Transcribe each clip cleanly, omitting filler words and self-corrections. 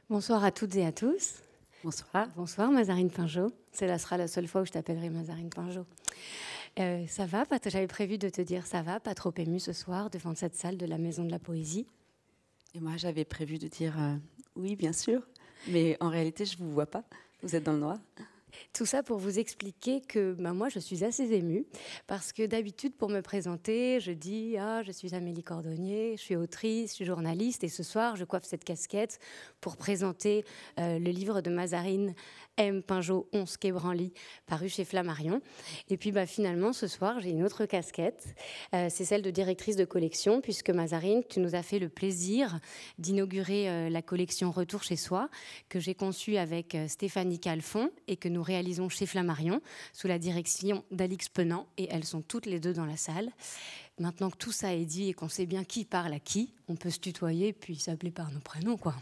Bonsoir à toutes et à tous. Bonsoir. Bonsoir Mazarine Pinjot. Ce sera la seule fois où je t'appellerai Mazarine Pinjot. Ça va? J'avais prévu de te dire ça va, pas trop émue ce soir devant cette salle de la Maison de la Poésie. Et moi, j'avais prévu de dire oui, bien sûr, mais en réalité, je ne vous vois pas. Vous êtes dans le noir. Tout ça pour vous expliquer que moi, je suis assez émue parce que d'habitude, pour me présenter, je dis « je suis Amélie Cordonnier, je suis autrice, je suis journaliste et ce soir, je coiffe cette casquette pour présenter le livre de Mazarine M. Pinjot, 11 quai Branly, paru chez Flammarion. Et puis finalement, ce soir, j'ai une autre casquette. C'est celle de directrice de collection, puisque Mazarine, tu nous as fait le plaisir d'inaugurer la collection Retour chez soi, que j'ai conçue avec Stéphanie Calfon et que nous réalisons chez Flammarion, sous la direction d'Alix Penant, et elles sont toutes les deux dans la salle. Maintenant que tout ça est dit et qu'on sait bien qui parle à qui, on peut se tutoyer puis s'appeler par nos prénoms, quoi.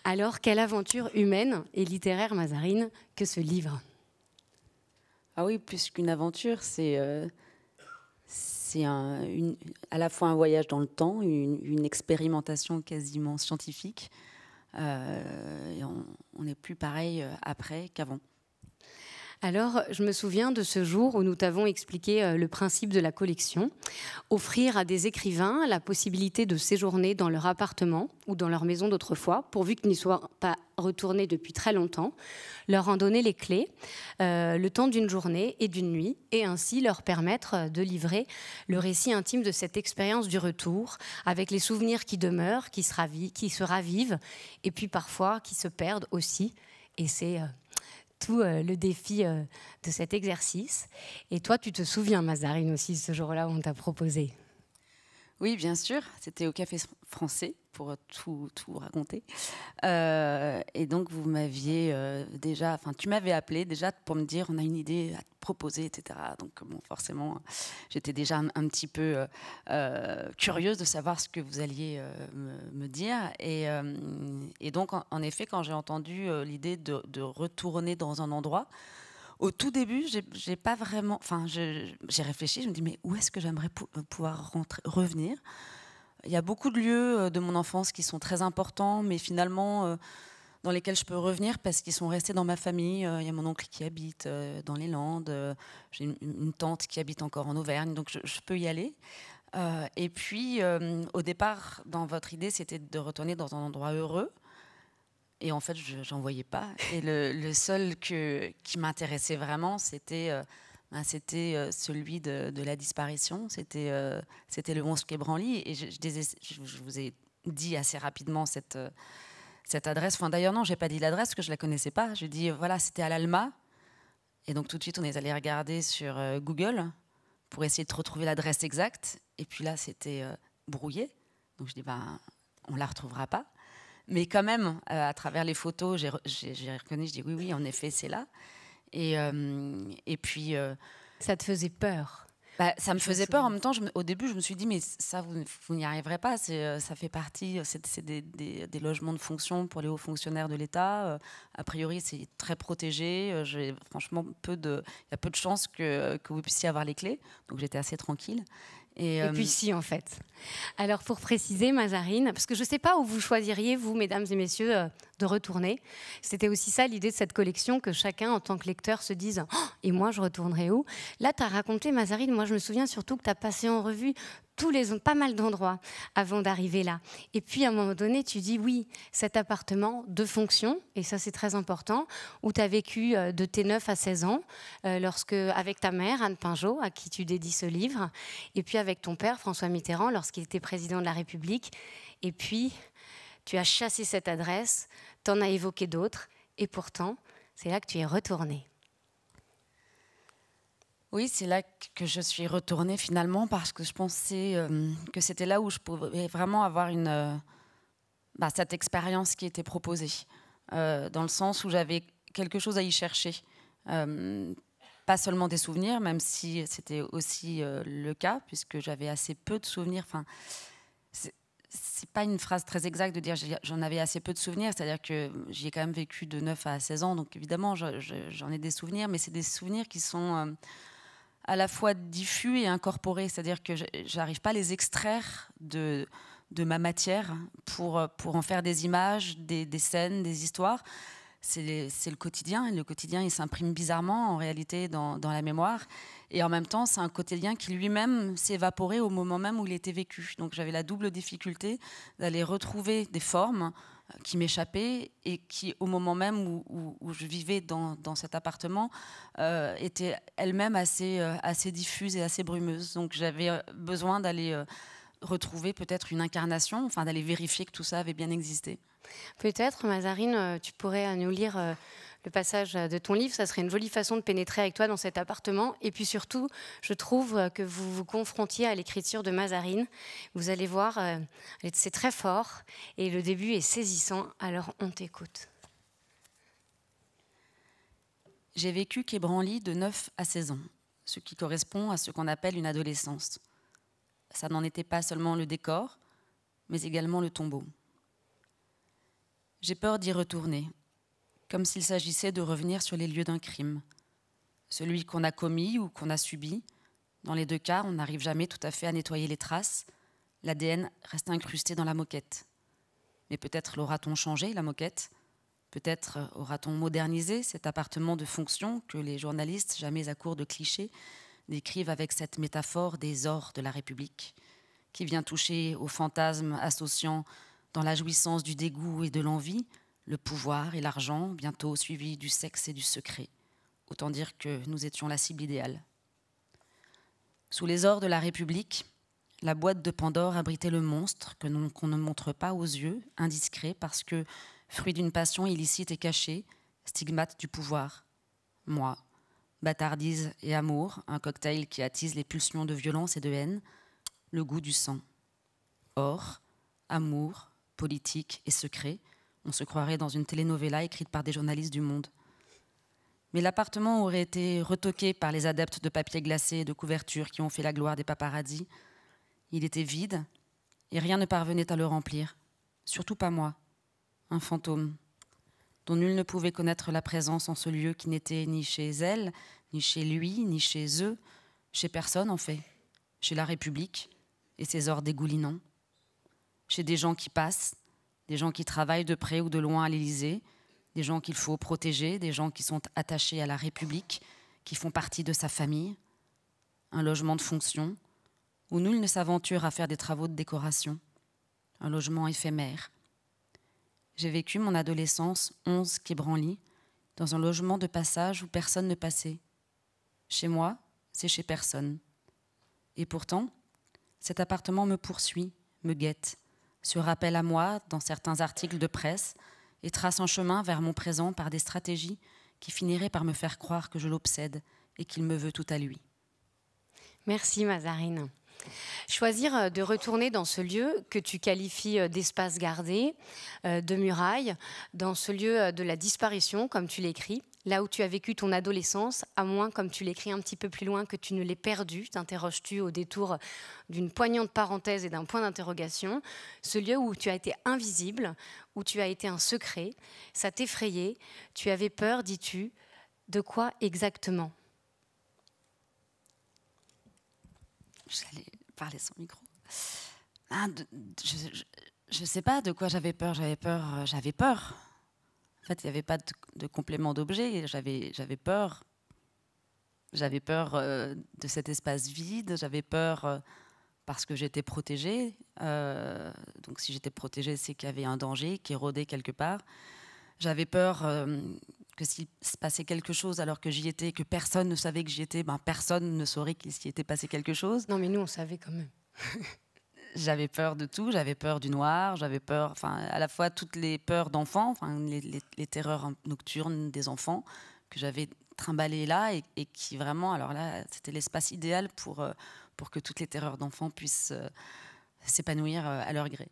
Alors, quelle aventure humaine et littéraire, Mazarine, que ce livre? Ah oui, plus qu'une aventure, c'est à la fois un voyage dans le temps, une expérimentation quasiment scientifique. Et on n'est plus pareil après qu'avant. Alors, je me souviens de ce jour où nous t'avons expliqué le principe de la collection. Offrir à des écrivains la possibilité de séjourner dans leur appartement ou dans leur maison d'autrefois, pourvu qu'ils n'y soient pas retournés depuis très longtemps, leur en donner les clés, le temps d'une journée et d'une nuit, et ainsi leur permettre de livrer le récit intime de cette expérience du retour, avec les souvenirs qui demeurent, qui se ravivent, et puis parfois qui se perdent aussi. Et c'est tout le défi de cet exercice. Et toi, tu te souviens, Mazarine, aussi, ce jour-là où on t'a proposé? Oui, bien sûr. C'était au Café Français, pour tout raconter. Et donc, vous m'aviez tu m'avais appelé déjà pour me dire, on a une idée à te proposer, etc. Donc, bon, forcément, j'étais déjà un petit peu curieuse de savoir ce que vous alliez me dire. Et donc, en effet, quand j'ai entendu l'idée de retourner dans un endroit, au tout début, j'ai pas vraiment. J'ai réfléchi. Je me dis, mais où est-ce que j'aimerais pouvoir revenir? Il y a beaucoup de lieux de mon enfance qui sont très importants, mais finalement dans lesquels je peux revenir parce qu'ils sont restés dans ma famille. Il y a mon oncle qui habite dans les Landes. J'ai une tante qui habite encore en Auvergne, donc je peux y aller. Et puis, au départ, dans votre idée, c'était de retourner dans un endroit heureux. Et en fait, je n'en voyais pas. Et le seul qui m'intéressait vraiment, c'était celui de la disparition. C'était le 11 quai Branly. Et je vous ai dit assez rapidement cette adresse. Enfin, d'ailleurs, non, je n'ai pas dit l'adresse parce que je ne la connaissais pas. Je dis, voilà, c'était à l'Alma. Et donc, tout de suite, on est allé regarder sur Google pour essayer de retrouver l'adresse exacte. Et puis là, c'était brouillé. Donc, je dis, on ne la retrouvera pas. Mais quand même, à travers les photos, j'ai reconnu, je dis oui, en effet, c'est là. Et puis... Ça te faisait peur? Ça me faisait peur. En même temps, au début, je me suis dit, mais ça, vous n'y arriverez pas. Ça fait partie, c'est des logements de fonction pour les hauts fonctionnaires de l'État. A priori, c'est très protégé. Franchement, il y a peu de chances que vous puissiez avoir les clés. Donc, j'étais assez tranquille. Et puis si, en fait. Alors, pour préciser, Mazarine, parce que je ne sais pas où vous choisiriez, vous, mesdames et messieurs, de retourner. C'était aussi ça, l'idée de cette collection, que chacun, en tant que lecteur, se dise « Oh, et moi, je retournerai où ?» Là, tu as raconté, Mazarine, moi, je me souviens surtout que tu as passé en revue pas mal d'endroits avant d'arriver là. Et puis, à un moment donné, tu dis, oui, cet appartement de fonction, et ça, c'est très important, où tu as vécu de tes 9 à 16 ans, avec ta mère, Anne Pinjot, à qui tu dédies ce livre, et puis avec ton père, François Mitterrand, lorsqu'il était président de la République. Et puis, tu as chassé cette adresse, tu en as évoqué d'autres, et pourtant, c'est là que tu es retournée. Oui, c'est là que je suis retournée finalement parce que je pensais que c'était là où je pouvais vraiment avoir cette expérience qui était proposée, dans le sens où j'avais quelque chose à y chercher. Pas seulement des souvenirs, même si c'était aussi le cas, puisque j'avais assez peu de souvenirs. Enfin, c'est pas une phrase très exacte de dire j'en avais assez peu de souvenirs, c'est-à-dire que j'y ai quand même vécu de 9 à 16 ans, donc évidemment j'en ai des souvenirs, mais c'est des souvenirs qui sont à la fois diffus et incorporés, c'est-à-dire que j'arrive pas à les extraire de de ma matière pour en faire des images, des scènes, des histoires. C'est le quotidien. Et le quotidien, il s'imprime bizarrement, en réalité, dans la mémoire. Et en même temps, c'est un quotidien qui lui-même s'évaporait au moment même où il était vécu. Donc j'avais la double difficulté d'aller retrouver des formes qui m'échappaient et qui, au moment même où je vivais dans cet appartement, étaient elles-mêmes assez diffuses et assez brumeuses. Donc j'avais besoin d'aller retrouver peut-être une incarnation, enfin d'aller vérifier que tout ça avait bien existé. Peut-être, Mazarine, tu pourrais nous lire le passage de ton livre. Ça serait une jolie façon de pénétrer avec toi dans cet appartement. Et puis surtout, je trouve que vous vous confrontiez à l'écriture de Mazarine. Vous allez voir, c'est très fort et le début est saisissant. Alors, on t'écoute. J'ai vécu quai Branly de 9 à 16 ans, ce qui correspond à ce qu'on appelle une adolescence. Ça n'en était pas seulement le décor, mais également le tombeau. J'ai peur d'y retourner, comme s'il s'agissait de revenir sur les lieux d'un crime. Celui qu'on a commis ou qu'on a subi. Dans les deux cas, on n'arrive jamais tout à fait à nettoyer les traces. L'ADN reste incrusté dans la moquette. Mais peut-être l'aura-t-on changé, la moquette ? Peut-être aura-t-on modernisé cet appartement de fonction que les journalistes, jamais à court de clichés, décrivent avec cette métaphore des ors de la République, qui vient toucher au fantasme associant dans la jouissance du dégoût et de l'envie, le pouvoir et l'argent, bientôt suivis du sexe et du secret. Autant dire que nous étions la cible idéale. Sous les ors de la République, la boîte de Pandore abritait le monstre qu'on ne montre pas aux yeux, indiscret, parce que, fruit d'une passion illicite et cachée, stigmate du pouvoir. Moi, bâtardise et amour, un cocktail qui attise les pulsions de violence et de haine, le goût du sang. Or, amour, politique et secret, on se croirait dans une telenovela écrite par des journalistes du Monde. Mais l'appartement aurait été retoqué par les adeptes de papier glacé et de couvertures qui ont fait la gloire des paparazzis. Il était vide et rien ne parvenait à le remplir, surtout pas moi, un fantôme, dont nul ne pouvait connaître la présence en ce lieu qui n'était ni chez elle, ni chez lui, ni chez eux, chez personne en fait, chez la République et ses ors dégoulinants, chez des gens qui passent, des gens qui travaillent de près ou de loin à l'Élysée, des gens qu'il faut protéger, des gens qui sont attachés à la République, qui font partie de sa famille, un logement de fonction, où nul ne s'aventure à faire des travaux de décoration, un logement éphémère. J'ai vécu mon adolescence 11 quai Branly, dans un logement de passage où personne ne passait. Chez moi, c'est chez personne. Et pourtant, cet appartement me poursuit, me guette, se rappelle à moi dans certains articles de presse et trace un chemin vers mon présent par des stratégies qui finiraient par me faire croire que je l'obsède et qu'il me veut tout à lui. Merci Mazarine. Choisir de retourner dans ce lieu que tu qualifies d'espace gardé, de muraille, dans ce lieu de la disparition, comme tu l'écris, là où tu as vécu ton adolescence, à moins, comme tu l'écris un petit peu plus loin, que tu ne l'aies perdu, t'interroges-tu au détour d'une poignante parenthèse et d'un point d'interrogation, ce lieu où tu as été invisible, où tu as été un secret, ça t'effrayait, tu avais peur, dis-tu, de quoi exactement ? J'allais parler sans micro. Je ne sais pas de quoi j'avais peur. J'avais peur. En fait, il n'y avait pas de complément d'objet. J'avais peur. J'avais peur de cet espace vide. J'avais peur parce que j'étais protégée. Donc si j'étais protégée, c'est qu'il y avait un danger qui rôdait quelque part. J'avais peur que s'il se passait quelque chose alors que j'y étais, que personne ne savait que j'y étais, personne ne saurait qu'il s'y était passé quelque chose. Non, mais nous, on savait quand même. J'avais peur de tout. J'avais peur du noir. J'avais peur, à la fois toutes les peurs d'enfants, les terreurs nocturnes des enfants que j'avais trimballées là et qui vraiment, alors là, c'était l'espace idéal pour que toutes les terreurs d'enfants puissent s'épanouir à leur gré.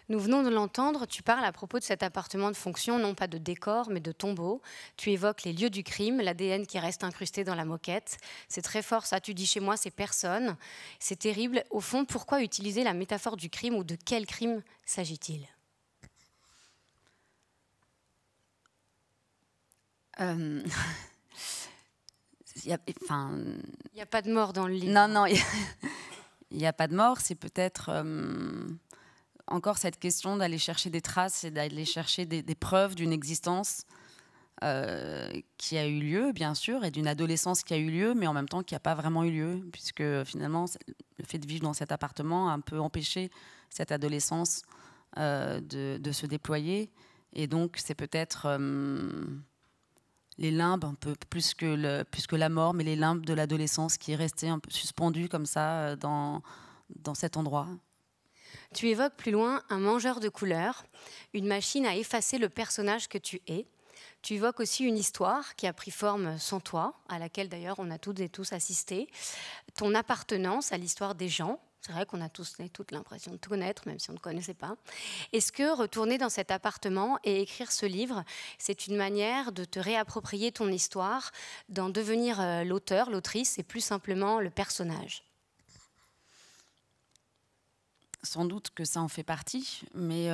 Nous venons de l'entendre, tu parles à propos de cet appartement de fonction, non pas de décor, mais de tombeau. Tu évoques les lieux du crime, l'ADN qui reste incrusté dans la moquette. C'est très fort ça, tu dis chez moi, c'est personne. C'est terrible. Au fond, pourquoi utiliser la métaphore du crime ou de quel crime s'agit-il ? Il n'y a pas de mort dans le livre. Non, il n'y a pas de mort, c'est peut-être... encore cette question d'aller chercher des traces et d'aller chercher des preuves d'une existence qui a eu lieu, bien sûr, et d'une adolescence qui a eu lieu, mais en même temps qui n'a pas vraiment eu lieu, puisque finalement, le fait de vivre dans cet appartement a un peu empêché cette adolescence de se déployer. Et donc, c'est peut-être les limbes, un peu plus que la mort, mais les limbes de l'adolescence qui est restée un peu suspendue comme ça dans cet endroit. Tu évoques plus loin un mangeur de couleurs, une machine à effacer le personnage que tu es. Tu évoques aussi une histoire qui a pris forme sans toi, à laquelle d'ailleurs on a toutes et tous assisté. Ton appartenance à l'histoire des gens. C'est vrai qu'on a tous et toutes l'impression de te connaître, même si on ne te connaissait pas. Est-ce que retourner dans cet appartement et écrire ce livre, c'est une manière de te réapproprier ton histoire, d'en devenir l'auteur, l'autrice, et plus simplement le personnage ? Sans doute que ça en fait partie, mais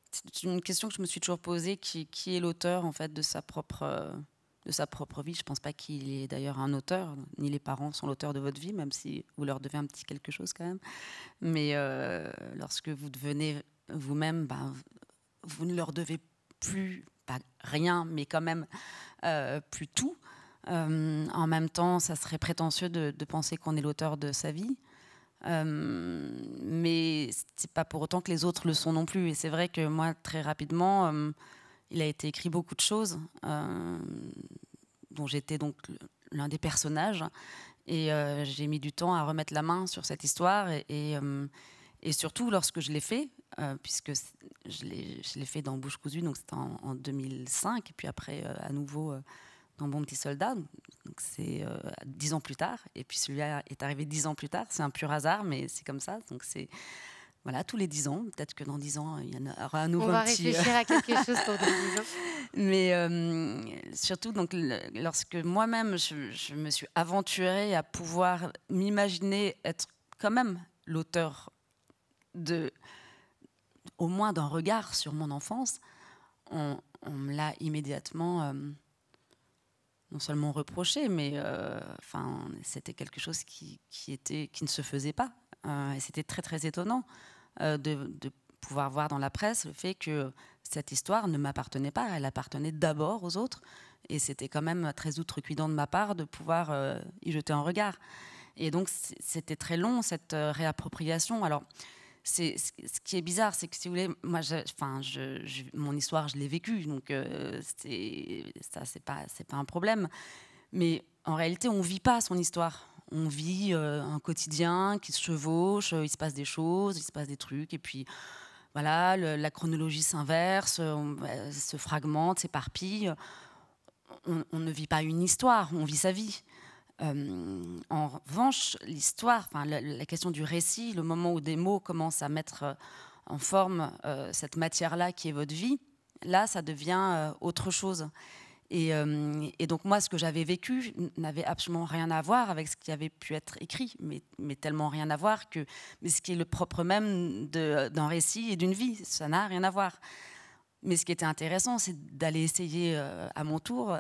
c'est une question que je me suis toujours posée, qui est l'auteur en fait de sa propre vie. Je ne pense pas qu'il est d'ailleurs un auteur, ni les parents sont l'auteur de votre vie, même si vous leur devez un petit quelque chose quand même. Mais lorsque vous devenez vous-même, vous ne leur devez plus, pas rien, mais quand même plus tout. En même temps, ça serait prétentieux de penser qu'on est l'auteur de sa vie. Mais c'est pas pour autant que les autres le sont non plus. Et c'est vrai que moi, très rapidement, il a été écrit beaucoup de choses dont j'étais donc l'un des personnages. Et j'ai mis du temps à remettre la main sur cette histoire. Et surtout lorsque je l'ai fait, puisque je l'ai fait dans Bouche cousue, donc c'était en 2005, et puis après à nouveau dans Bon petit soldat, donc c'est 10 ans plus tard, et puis celui-là est arrivé 10 ans plus tard, c'est un pur hasard, mais c'est comme ça, donc c'est voilà, tous les 10 ans, peut-être que dans 10 ans, il y en aura un nouveau. On va réfléchir à quelque chose pour dans 10 ans. Mais surtout, donc, lorsque moi-même, je me suis aventurée à pouvoir m'imaginer être quand même l'auteur au moins d'un regard sur mon enfance, on me l'a immédiatement non seulement reproché, mais c'était quelque chose qui ne se faisait pas. Et c'était très, très étonnant de pouvoir voir dans la presse le fait que cette histoire ne m'appartenait pas. Elle appartenait d'abord aux autres. Et c'était quand même très outrecuidant de ma part de pouvoir y jeter un regard. Et donc, c'était très long, cette réappropriation. Alors, ce qui est bizarre, c'est que si vous voulez, moi, mon histoire, je l'ai vécue, donc c'est pas un problème. Mais en réalité, on vit pas son histoire. On vit un quotidien qui se chevauche, il se passe des choses, il se passe des trucs, et puis voilà, la chronologie s'inverse, se fragmente, s'éparpille. On ne vit pas une histoire, on vit sa vie. En revanche, l'histoire, la question du récit, le moment où des mots commencent à mettre en forme cette matière-là qui est votre vie, là, ça devient autre chose. Et donc moi, ce que j'avais vécu n'avait absolument rien à voir avec ce qui avait pu être écrit, mais tellement rien à voir mais ce qui est le propre même d'un récit et d'une vie, ça n'a rien à voir. Mais ce qui était intéressant, c'est d'aller essayer à mon tour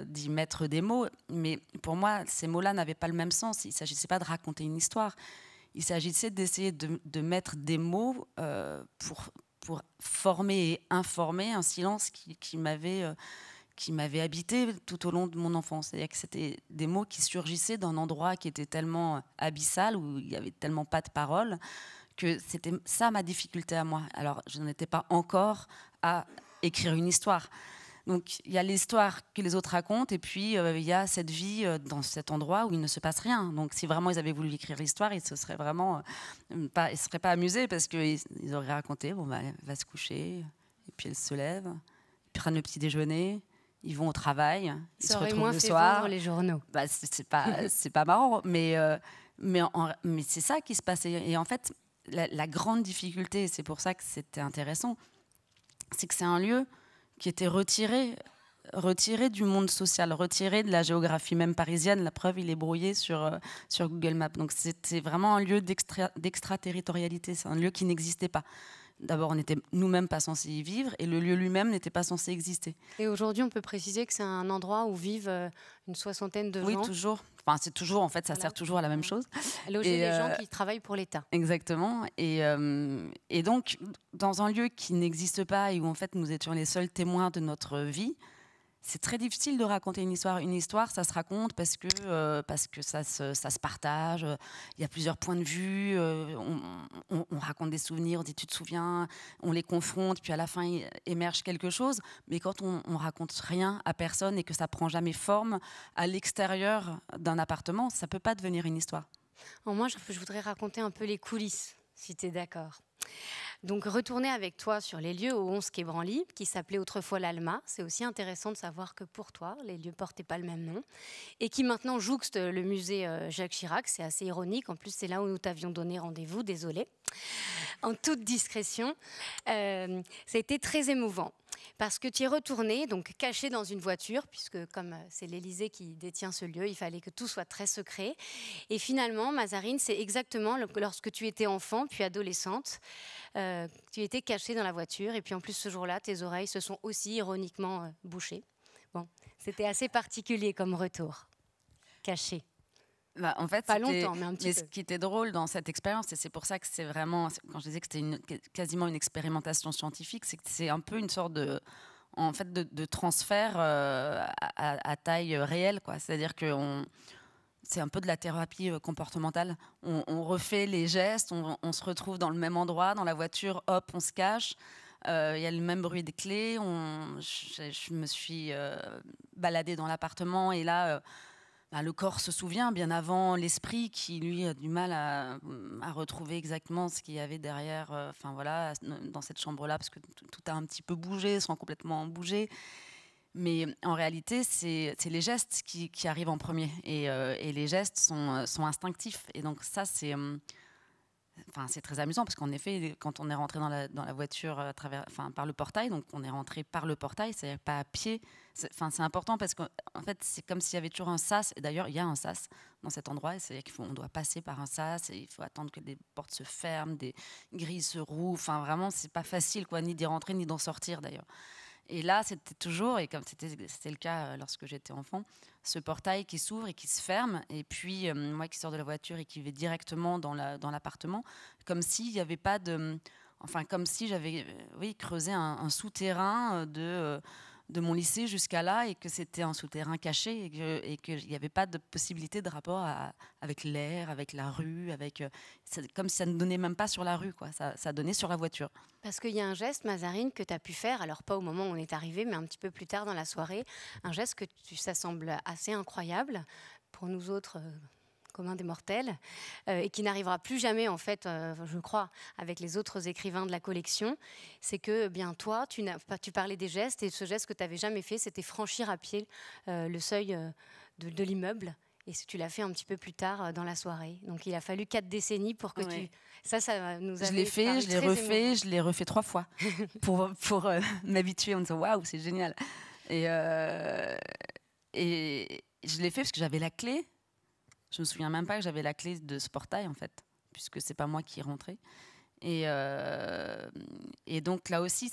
d'y mettre des mots. Mais pour moi, ces mots-là n'avaient pas le même sens. Il ne s'agissait pas de raconter une histoire. Il s'agissait d'essayer de mettre des mots pour former et informer un silence qui m'avait habité tout au long de mon enfance. C'est-à-dire que c'était des mots qui surgissaient d'un endroit qui était tellement abyssal, où il n'y avait tellement pas de paroles, que c'était ça ma difficulté à moi. Alors, je n'en étais pas encore à écrire une histoire. Donc, il y a l'histoire que les autres racontent, et puis il y a cette vie dans cet endroit où il ne se passe rien. Donc, si vraiment ils avaient voulu écrire l'histoire, ils se seraient vraiment ils seraient pas amusés, parce qu'ils auraient raconté, elle va se coucher, et puis elle se lève, ils prennent le petit déjeuner, ils vont au travail, ils se retrouvent le soir. Les journaux. C'est pas marrant, mais c'est ça qui se passait. Et en fait, la grande difficulté, c'est pour ça que c'était intéressant, c'est que c'est un lieu qui était retiré du monde social, retiré de la géographie même parisienne. La preuve, il est brouillé sur Google Maps. Donc c'était vraiment un lieu d'extraterritorialité. C'est un lieu qui n'existait pas. d'abord, on n'était nous-mêmes pas censés y vivre et le lieu lui-même n'était pas censé exister. Et aujourd'hui, on peut préciser que c'est un endroit où vivent une 60aine de Oui, gens. toujours. Enfin, c'est toujours, en fait, ça Voilà. sert toujours à la même chose. Loger les gens qui travaillent pour l'État. Exactement. Et donc, dans un lieu qui n'existe pas et où, en fait, nous étions les seuls témoins de notre vie, c'est très difficile de raconter une histoire. Une histoire, ça se raconte parce que ça se partage. Il y a plusieurs points de vue. On raconte des souvenirs. On dit tu te souviens. On les confronte. Puis à la fin, il émerge quelque chose. Mais quand on raconte rien à personne et que ça prend jamais forme à l'extérieur d'un appartement, ça peut pas devenir une histoire. Alors moi, je voudrais raconter un peu les coulisses, si tu es d'accord. Donc, retourner avec toi sur les lieux au 11 quai Branly, qui s'appelait autrefois l'Alma. C'est aussi intéressant de savoir que pour toi, les lieux ne portaient pas le même nom. Et qui maintenant jouxte le musée Jacques Chirac. C'est assez ironique. En plus, c'est là où nous t'avions donné rendez-vous. Désolée. En toute discrétion. Ça a été très émouvant. Parce que tu es retourné, donc caché dans une voiture, puisque comme c'est l'Élysée qui détient ce lieu, il fallait que tout soit très secret. Et finalement, Mazarine, c'est exactement lorsque tu étais enfant, puis adolescente, tu étais cachée dans la voiture. Et puis en plus, ce jour-là, tes oreilles se sont aussi ironiquement bouchées. Bon, c'était assez particulier comme retour, caché. Bah, en fait, pas longtemps, mais un petit peu. Ce qui était drôle dans cette expérience, et c'est pour ça que c'est vraiment, quand je disais que c'était quasiment une expérimentation scientifique, c'est que c'est un peu une sorte de transfert à taille réelle, quoi. C'est-à-dire que c'est un peu de la thérapie comportementale. On refait les gestes, on se retrouve dans le même endroit, dans la voiture, hop, on se cache. Il y a le même bruit des clés. Je me suis baladée dans l'appartement et là... le corps se souvient bien avant l'esprit qui, lui, a du mal à retrouver exactement ce qu'il y avait derrière, dans cette chambre-là, parce que tout a un petit peu bougé, sans complètement bouger. Mais en réalité, c'est les gestes qui arrivent en premier. Et les gestes sont instinctifs. Et donc ça, c'est très amusant, parce qu'en effet, quand on est rentré dans la voiture par le portail, donc on est rentré par le portail, c'est-à-dire pas à pied. C'est important parce qu'en fait, c'est comme s'il y avait toujours un sas. Et d'ailleurs, il y a un sas dans cet endroit. C'est-à-dire qu'on doit passer par un sas et il faut attendre que des portes se ferment, des grilles se rouvrent. Enfin, vraiment, c'est pas facile, quoi, ni d'y rentrer, ni d'en sortir, d'ailleurs. Et là, c'était toujours, et comme c'était le cas lorsque j'étais enfant, ce portail qui s'ouvre et qui se ferme. Et puis, moi qui sors de la voiture et qui vais directement dans l'appartement, comme s'il n'y avait pas de... Enfin, comme si j'avais creusé un souterrain de mon lycée jusqu'à là, et que c'était un souterrain caché, et qu'il n'y avait pas de possibilité de rapport avec l'air, avec la rue, comme si ça ne donnait même pas sur la rue, quoi. Ça donnait sur la voiture. Parce qu'il y a un geste, Mazarine, que tu as pu faire, alors pas au moment où on est arrivé, mais un petit peu plus tard dans la soirée, un geste ça semble assez incroyable pour nous autres communs des mortels, et qui n'arrivera plus jamais, en fait, je crois, avec les autres écrivains de la collection. C'est que, bien toi, tu parlais des gestes, et ce geste que tu n'avais jamais fait, c'était franchir à pied le seuil de l'immeuble. Et tu l'as fait un petit peu plus tard dans la soirée. Donc il a fallu 4 décennies pour que tu... Ça nous a... Je l'ai fait, je l'ai refait, je l'ai refait 3 fois pour m'habituer en disant waouh, c'est génial. Et je l'ai fait parce que j'avais la clé. Je me souviens même pas que j'avais la clé de ce portail, en fait, puisque c'est pas moi qui est rentrée. Et donc là aussi,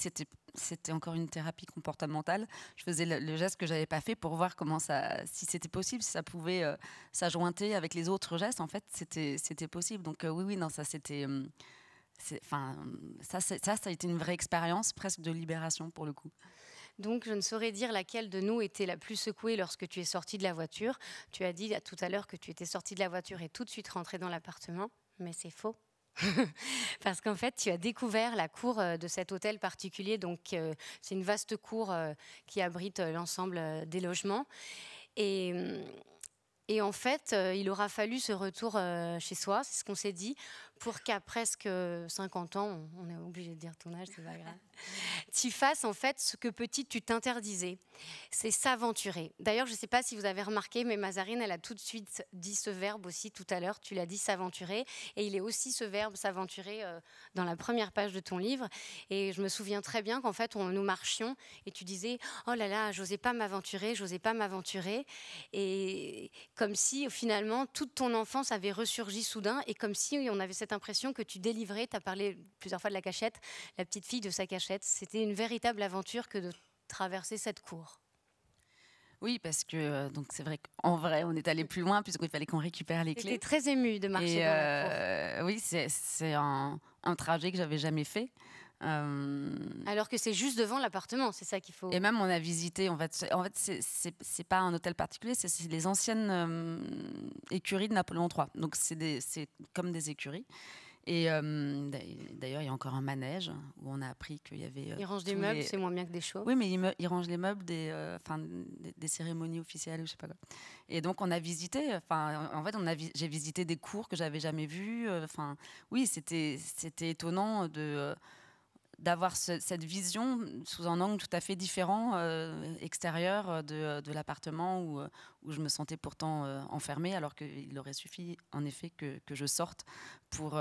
c'était encore une thérapie comportementale. Je faisais le geste que j'avais pas fait pour voir si c'était possible, si ça pouvait s'ajointer avec les autres gestes. En fait, c'était possible. Donc oui, non, ça c'était, ça a été une vraie expérience, presque de libération pour le coup. Donc, je ne saurais dire laquelle de nous était la plus secouée lorsque tu es sortie de la voiture. Tu as dit tout à l'heure que tu étais sortie de la voiture et tout de suite rentrée dans l'appartement, mais c'est faux. Parce qu'en fait, tu as découvert la cour de cet hôtel particulier. Donc, c'est une vaste cour qui abrite l'ensemble des logements. Et en fait, il aura fallu ce retour chez soi, c'est ce qu'on s'est dit, pour qu'à presque 50 ans, on est obligé de dire ton âge, c'est pas grave, tu fasses en fait ce que petite tu t'interdisais, c'est s'aventurer. D'ailleurs, je ne sais pas si vous avez remarqué, mais Mazarine, elle a tout de suite dit ce verbe aussi tout à l'heure, tu l'as dit s'aventurer, et il est aussi ce verbe s'aventurer dans la première page de ton livre. Et je me souviens très bien qu'en fait, nous marchions et tu disais « Oh là là, j'osais pas m'aventurer ». Et comme si finalement toute ton enfance avait ressurgi soudain et comme si on avait cette impression que tu délivrais, tu as parlé plusieurs fois de la cachette, la petite fille de sa cachette. C'était une véritable aventure que de traverser cette cour. Oui, parce que donc c'est vrai qu'en vrai, on est allé plus loin puisqu'il fallait qu'on récupère les clés. J'étais très émue de marcher dans la cour. Oui, c'est un trajet que j'avais jamais fait. Alors que c'est juste devant l'appartement, c'est ça qu'il faut. Et même on a visité, en fait c'est pas un hôtel particulier, c'est les anciennes écuries de Napoléon III. Donc c'est comme des écuries. Et d'ailleurs, il y a encore un manège où on a appris qu'il y avait. Ils rangent des meubles, c'est moins bien que des chauves. Oui, mais ils rangent les meubles des cérémonies officielles, je sais pas quoi. Et donc on a visité. En fait, j'ai visité des cours que j'avais jamais vus. Oui, c'était étonnant d'avoir cette vision sous un angle tout à fait différent, extérieur de l'appartement où je me sentais pourtant enfermée, alors qu'il aurait suffi en effet que je sorte pour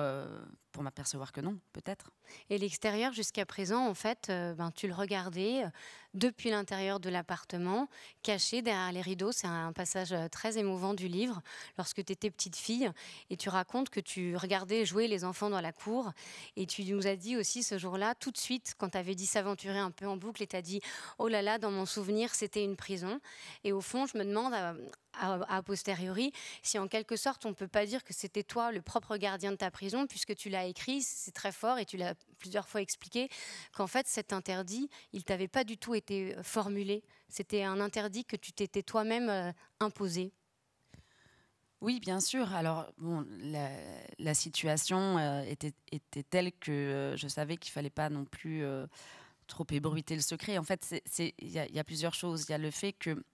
m'apercevoir que non, peut-être. Et l'extérieur, jusqu'à présent, en fait, tu le regardais depuis l'intérieur de l'appartement, caché derrière les rideaux. C'est un passage très émouvant du livre, lorsque tu étais petite fille, et tu racontes que tu regardais jouer les enfants dans la cour, et tu nous as dit aussi ce jour-là, tout de suite, quand tu avais dit s'aventurer un peu en boucle, et tu as dit « Oh là là, dans mon souvenir, c'était une prison ». Et au fond, je me demande... A posteriori, si en quelque sorte on ne peut pas dire que c'était toi le propre gardien de ta prison, puisque tu l'as écrit, c'est très fort et tu l'as plusieurs fois expliqué, qu'en fait cet interdit, il t'avait pas du tout été formulé, c'était un interdit que tu t'étais toi-même imposé. Oui, bien sûr. Alors, bon, la situation était telle que je savais qu'il fallait pas non plus trop ébruiter le secret. En fait, il y a plusieurs choses. Il y a le fait que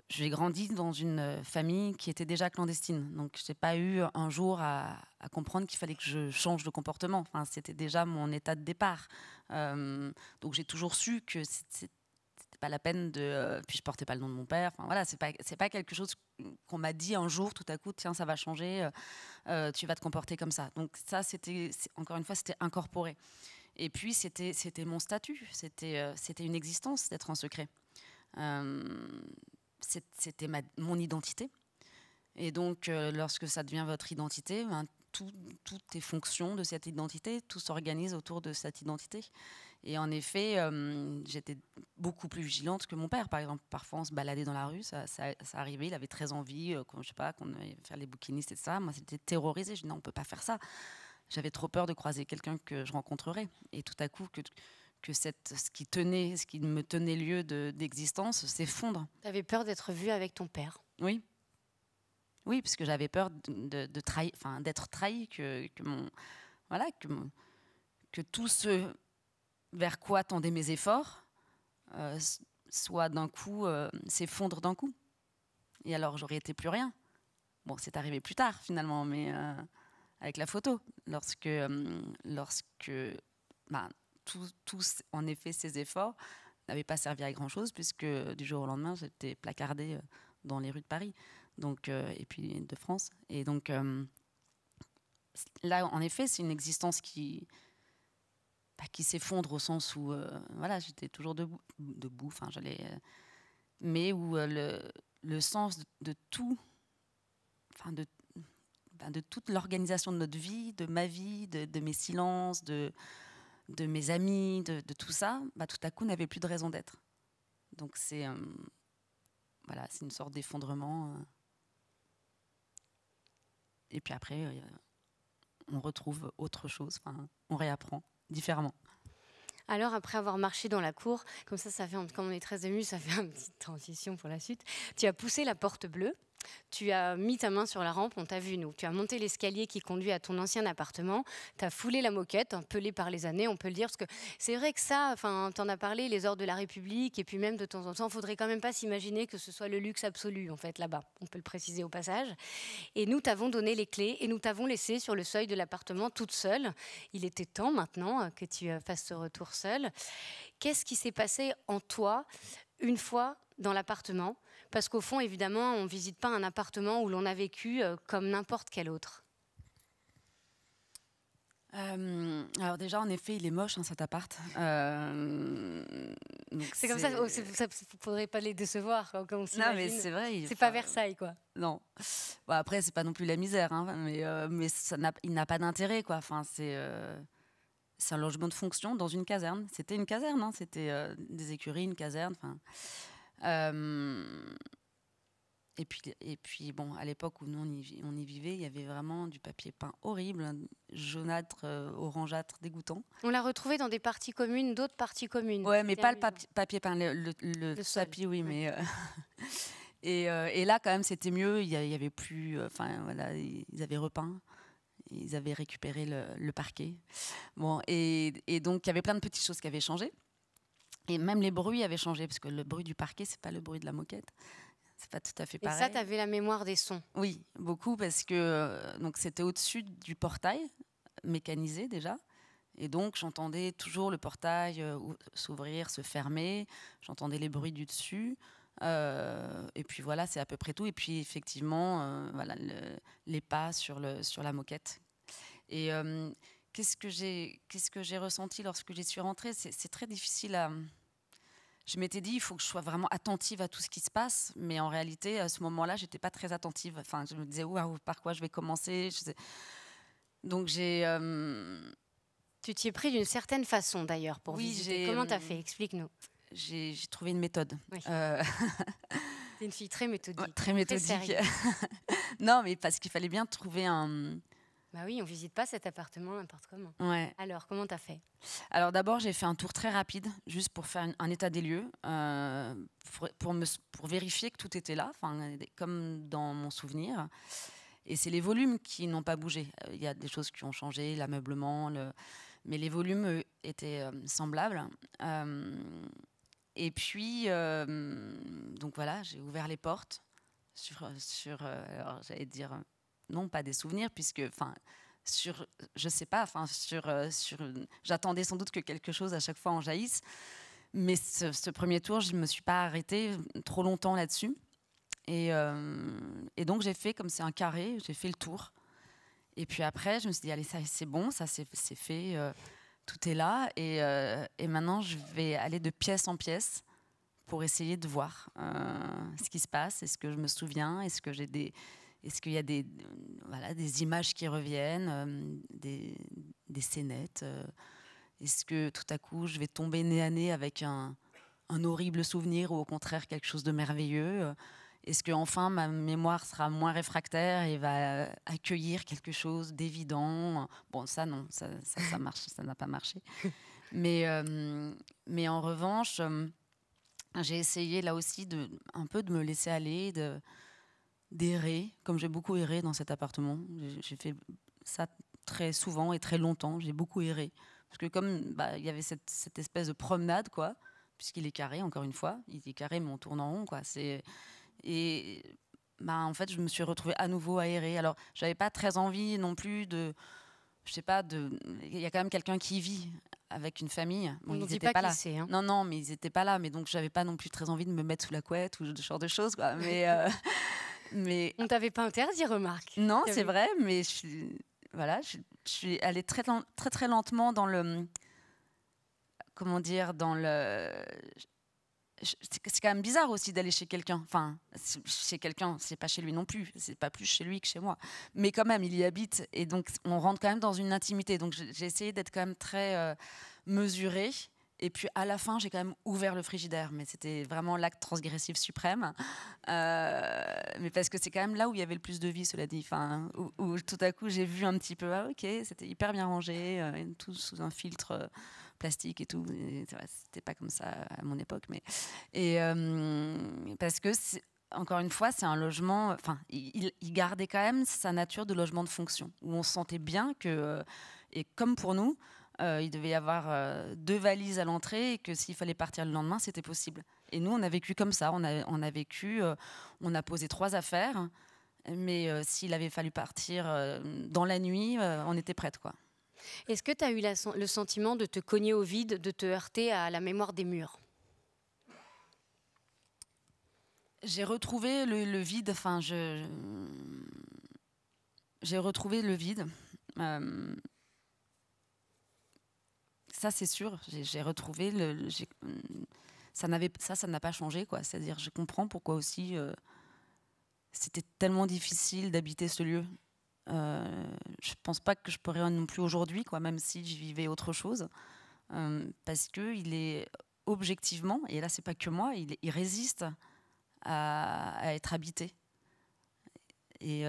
j'ai grandi dans une famille qui était déjà clandestine. Donc, je n'ai pas eu un jour à comprendre qu'il fallait que je change de comportement. Enfin, c'était déjà mon état de départ. Donc, j'ai toujours su que c'était pas la peine de... puis, je portais pas le nom de mon père. Enfin, voilà, c'est pas quelque chose qu'on m'a dit un jour, tout à coup, tiens, ça va changer, tu vas te comporter comme ça. Donc, ça, encore une fois, c'était incorporé. Et puis, c'était mon statut. C'était une existence d'être en secret. C'était mon identité. Et donc, lorsque ça devient votre identité, tout est fonction de cette identité, tout s'organise autour de cette identité. Et en effet, j'étais beaucoup plus vigilante que mon père. Par exemple, parfois, on se baladait dans la rue, ça arrivait, il avait très envie, je sais pas, qu'on allait faire les bouquinistes et ça. Moi, j'étais terrorisée. Je dis non, on peut pas faire ça. J'avais trop peur de croiser quelqu'un que je rencontrerais. Et tout à coup, ce qui me tenait lieu d'existence s'effondre. Tu avais peur d'être vue avec ton père. Oui. Oui, parce que j'avais peur d'être trahi, que tout ce vers quoi tendaient mes efforts soit d'un coup s'effondre d'un coup. Et alors j'aurais été plus rien. Bon, c'est arrivé plus tard finalement, mais avec la photo, lorsque tous, en effet, ces efforts n'avaient pas servi à grand-chose, puisque du jour au lendemain, j'étais placardée dans les rues de Paris, donc, et puis de France. Et donc, là, en effet, c'est une existence qui s'effondre au sens où, voilà, j'étais toujours debout, enfin, mais où le sens de tout, enfin, de toute l'organisation de notre vie, de ma vie, de mes silences, de mes amis, de tout ça, tout à coup n'avait plus de raison d'être. Donc c'est une sorte d'effondrement. Et puis après, on retrouve autre chose, on réapprend différemment. Alors, après avoir marché dans la cour, comme on est très ému, ça fait une petite transition pour la suite, tu as poussé la porte bleue. Tu as mis ta main sur la rampe, on t'a vu, nous. Tu as monté l'escalier qui conduit à ton ancien appartement. Tu as foulé la moquette, pelée par les années, on peut le dire. Parce que c'est vrai que ça, tu en as parlé, les ordres de la République, et puis même de temps en temps, il ne faudrait quand même pas s'imaginer que ce soit le luxe absolu, en fait, là-bas. On peut le préciser au passage. Et nous t'avons donné les clés et nous t'avons laissé sur le seuil de l'appartement toute seule. Il était temps maintenant que tu fasses ce retour seule. Qu'est-ce qui s'est passé en toi une fois dans l'appartement ? Parce qu'au fond, évidemment, on ne visite pas un appartement où l'on a vécu comme n'importe quel autre. Alors déjà, en effet, il est moche, hein, cet appart. C'est comme ça, faudrait pas les décevoir quand on s'imagine. Non, mais c'est vrai. C'est pas Versailles, quoi. Non. Bon, après, c'est pas non plus la misère, hein, mais il n'a pas d'intérêt, quoi. Enfin, c'est un logement de fonction dans une caserne. C'était une caserne, hein, c'était des écuries, une caserne. Enfin, et puis, bon, à l'époque où nous on y vivait, il y avait vraiment du papier peint horrible, jaunâtre, orangeâtre, dégoûtant. On l'a retrouvé dans des parties communes, d'autres parties communes. Ouais, mais pas le papier peint, le tapis, oui, mais. Et là, quand même, c'était mieux. Il y avait plus. Enfin, voilà, ils avaient repeint. Ils avaient récupéré le parquet. Bon, et donc, il y avait plein de petites choses qui avaient changé. Et même les bruits avaient changé, parce que le bruit du parquet, c'est pas le bruit de la moquette. C'est pas tout à fait pareil. Et ça, tu avais la mémoire des sons? Oui, beaucoup, parce que donc c'était au-dessus du portail, mécanisé déjà. Et donc, j'entendais toujours le portail s'ouvrir, se fermer. J'entendais les bruits du dessus. Et puis voilà, c'est à peu près tout. Et puis effectivement, voilà, les pas sur la moquette. Et qu'est-ce que j'ai ressenti lorsque j'y suis rentrée? C'est très difficile à... Je m'étais dit, il faut que je sois vraiment attentive à tout ce qui se passe. Mais en réalité, à ce moment-là, je n'étais pas très attentive. Enfin, je me disais, par quoi je vais commencer? Donc j'ai... Tu t'y es pris d'une certaine façon, d'ailleurs, pour visiter. Comment tu as fait? Explique-nous. J'ai trouvé une méthode. Oui. T'es une fille très méthodique. Ouais, très méthodique. Non, mais parce qu'il fallait bien trouver un... Bah oui, on visite pas cet appartement n'importe comment. Ouais. Alors, comment t'as fait? Alors d'abord, j'ai fait un tour très rapide, juste pour faire un état des lieux, pour vérifier que tout était là, comme dans mon souvenir. Et c'est les volumes qui n'ont pas bougé. Il y a des choses qui ont changé, l'ameublement, mais les volumes étaient semblables. Et puis, donc voilà, j'ai ouvert les portes alors j'allais dire, non pas des souvenirs, puisque, je sais pas, j'attendais sans doute que quelque chose à chaque fois en jaillisse. Mais ce premier tour, je ne me suis pas arrêtée trop longtemps là-dessus. Et donc j'ai fait, comme c'est un carré, j'ai fait le tour. Et puis après, je me suis dit, allez, ça c'est bon, ça c'est fait, tout est là. Et maintenant, je vais aller de pièce en pièce pour essayer de voir ce qui se passe. Est-ce que je me souviens? Est-ce qu'il y a des images qui reviennent, des scénettes? Est-ce que tout à coup, je vais tomber nez à nez avec un horrible souvenir ou au contraire quelque chose de merveilleux? Est-ce que enfin ma mémoire sera moins réfractaire et va accueillir quelque chose d'évident? Bon, ça non, ça marche, ça n'a pas marché. Mais en revanche, j'ai essayé là aussi un peu de me laisser aller, d'errer, comme j'ai beaucoup erré dans cet appartement. J'ai fait ça très souvent et très longtemps. J'ai beaucoup erré parce que comme il y avait cette espèce de promenade, quoi, puisqu'il est carré, encore une fois, il est carré mais on tourne en rond, quoi. Et en fait, je me suis retrouvée à nouveau aérée. Alors, j'avais pas très envie non plus de... Je sais pas, il y a quand même quelqu'un qui y vit avec une famille. Bon, ils n'étaient pas là. Hein. Non, mais ils n'étaient pas là. Mais donc, j'avais pas non plus très envie de me mettre sous la couette ou ce genre de choses, quoi. Mais on t'avait pas interdit, remarque. Non, c'est vrai, mais je suis allée très, très, très lentement dans le... Comment dire? Dans le... C'est quand même bizarre aussi d'aller chez quelqu'un. Enfin, chez quelqu'un, c'est pas chez lui non plus. C'est pas plus chez lui que chez moi. Mais quand même, il y habite. Et donc, on rentre quand même dans une intimité. Donc, j'ai essayé d'être quand même très mesurée. Et puis, à la fin, j'ai quand même ouvert le frigidaire. Mais c'était vraiment l'acte transgressif suprême. Mais parce que c'est quand même là où il y avait le plus de vie, cela dit. Enfin, où tout à coup, j'ai vu un petit peu, ok, c'était hyper bien rangé, tout sous un filtre... plastique et tout, c'était pas comme ça à mon époque, mais parce que encore une fois, c'est un logement. Enfin, il gardait quand même sa nature de logement de fonction, où on se sentait bien que, et comme pour nous, il devait y avoir 2 valises à l'entrée et que s'il fallait partir le lendemain, c'était possible. Et nous, on a vécu comme ça. On a vécu, on a posé 3 affaires, mais s'il avait fallu partir dans la nuit, on était prête, quoi. Est-ce que tu as eu le sentiment de te cogner au vide, de te heurter à la mémoire des murs? J'ai retrouvé le vide, enfin, j'ai retrouvé le vide. ça c'est sûr. J'ai retrouvé ça n'a pas changé, quoi. C'est-à-dire, je comprends pourquoi aussi c'était tellement difficile d'habiter ce lieu. Je pense pas que je pourrais non plus aujourd'hui, quoi, même si j'y vivais autre chose, parce que il est objectivement, et là c'est pas que moi, il résiste à être habité. Et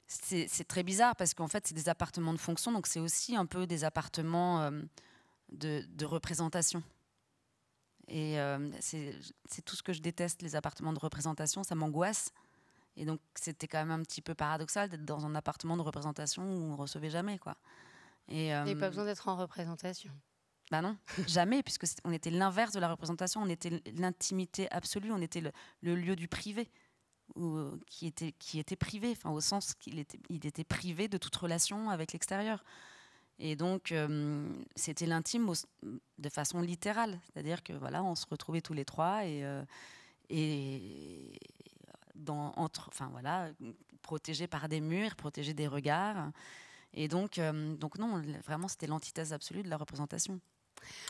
c'est très bizarre parce qu'en fait c'est des appartements de fonction, donc c'est aussi un peu des appartements de représentation. Et c'est tout ce que je déteste, les appartements de représentation, ça m'angoisse. Et donc c'était quand même un petit peu paradoxal d'être dans un appartement de représentation où on ne recevait jamais, quoi. Il n'y a pas besoin d'être en représentation. Bah non, jamais, puisque on était l'inverse de la représentation, on était l'intimité absolue, on était le lieu du privé, qui était privé, enfin, au sens qu'il était privé de toute relation avec l'extérieur. Et donc, c'était l'intime de façon littérale, c'est-à-dire que voilà, on se retrouvait tous les trois protégés par des murs, protégés des regards. Et donc non, vraiment, c'était l'antithèse absolue de la représentation.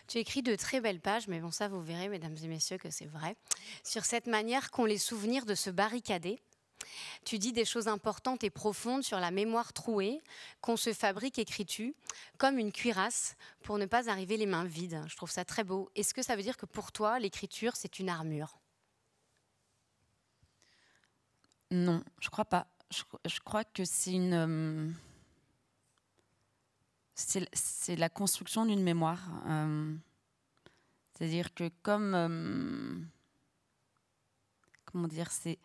Tu écris de très belles pages, mais bon, ça, vous verrez, mesdames et messieurs, que c'est vrai. Sur cette manière qu'ont les souvenirs de se barricader, tu dis des choses importantes et profondes sur la mémoire trouée qu'on se fabrique, écris-tu, comme une cuirasse pour ne pas arriver les mains vides. Je trouve ça très beau. Est-ce que ça veut dire que pour toi, l'écriture, c'est une armure ? Non, je crois pas. Je crois que c'est une... c'est la construction d'une mémoire. C'est-à-dire que comme... comment dire, c'est...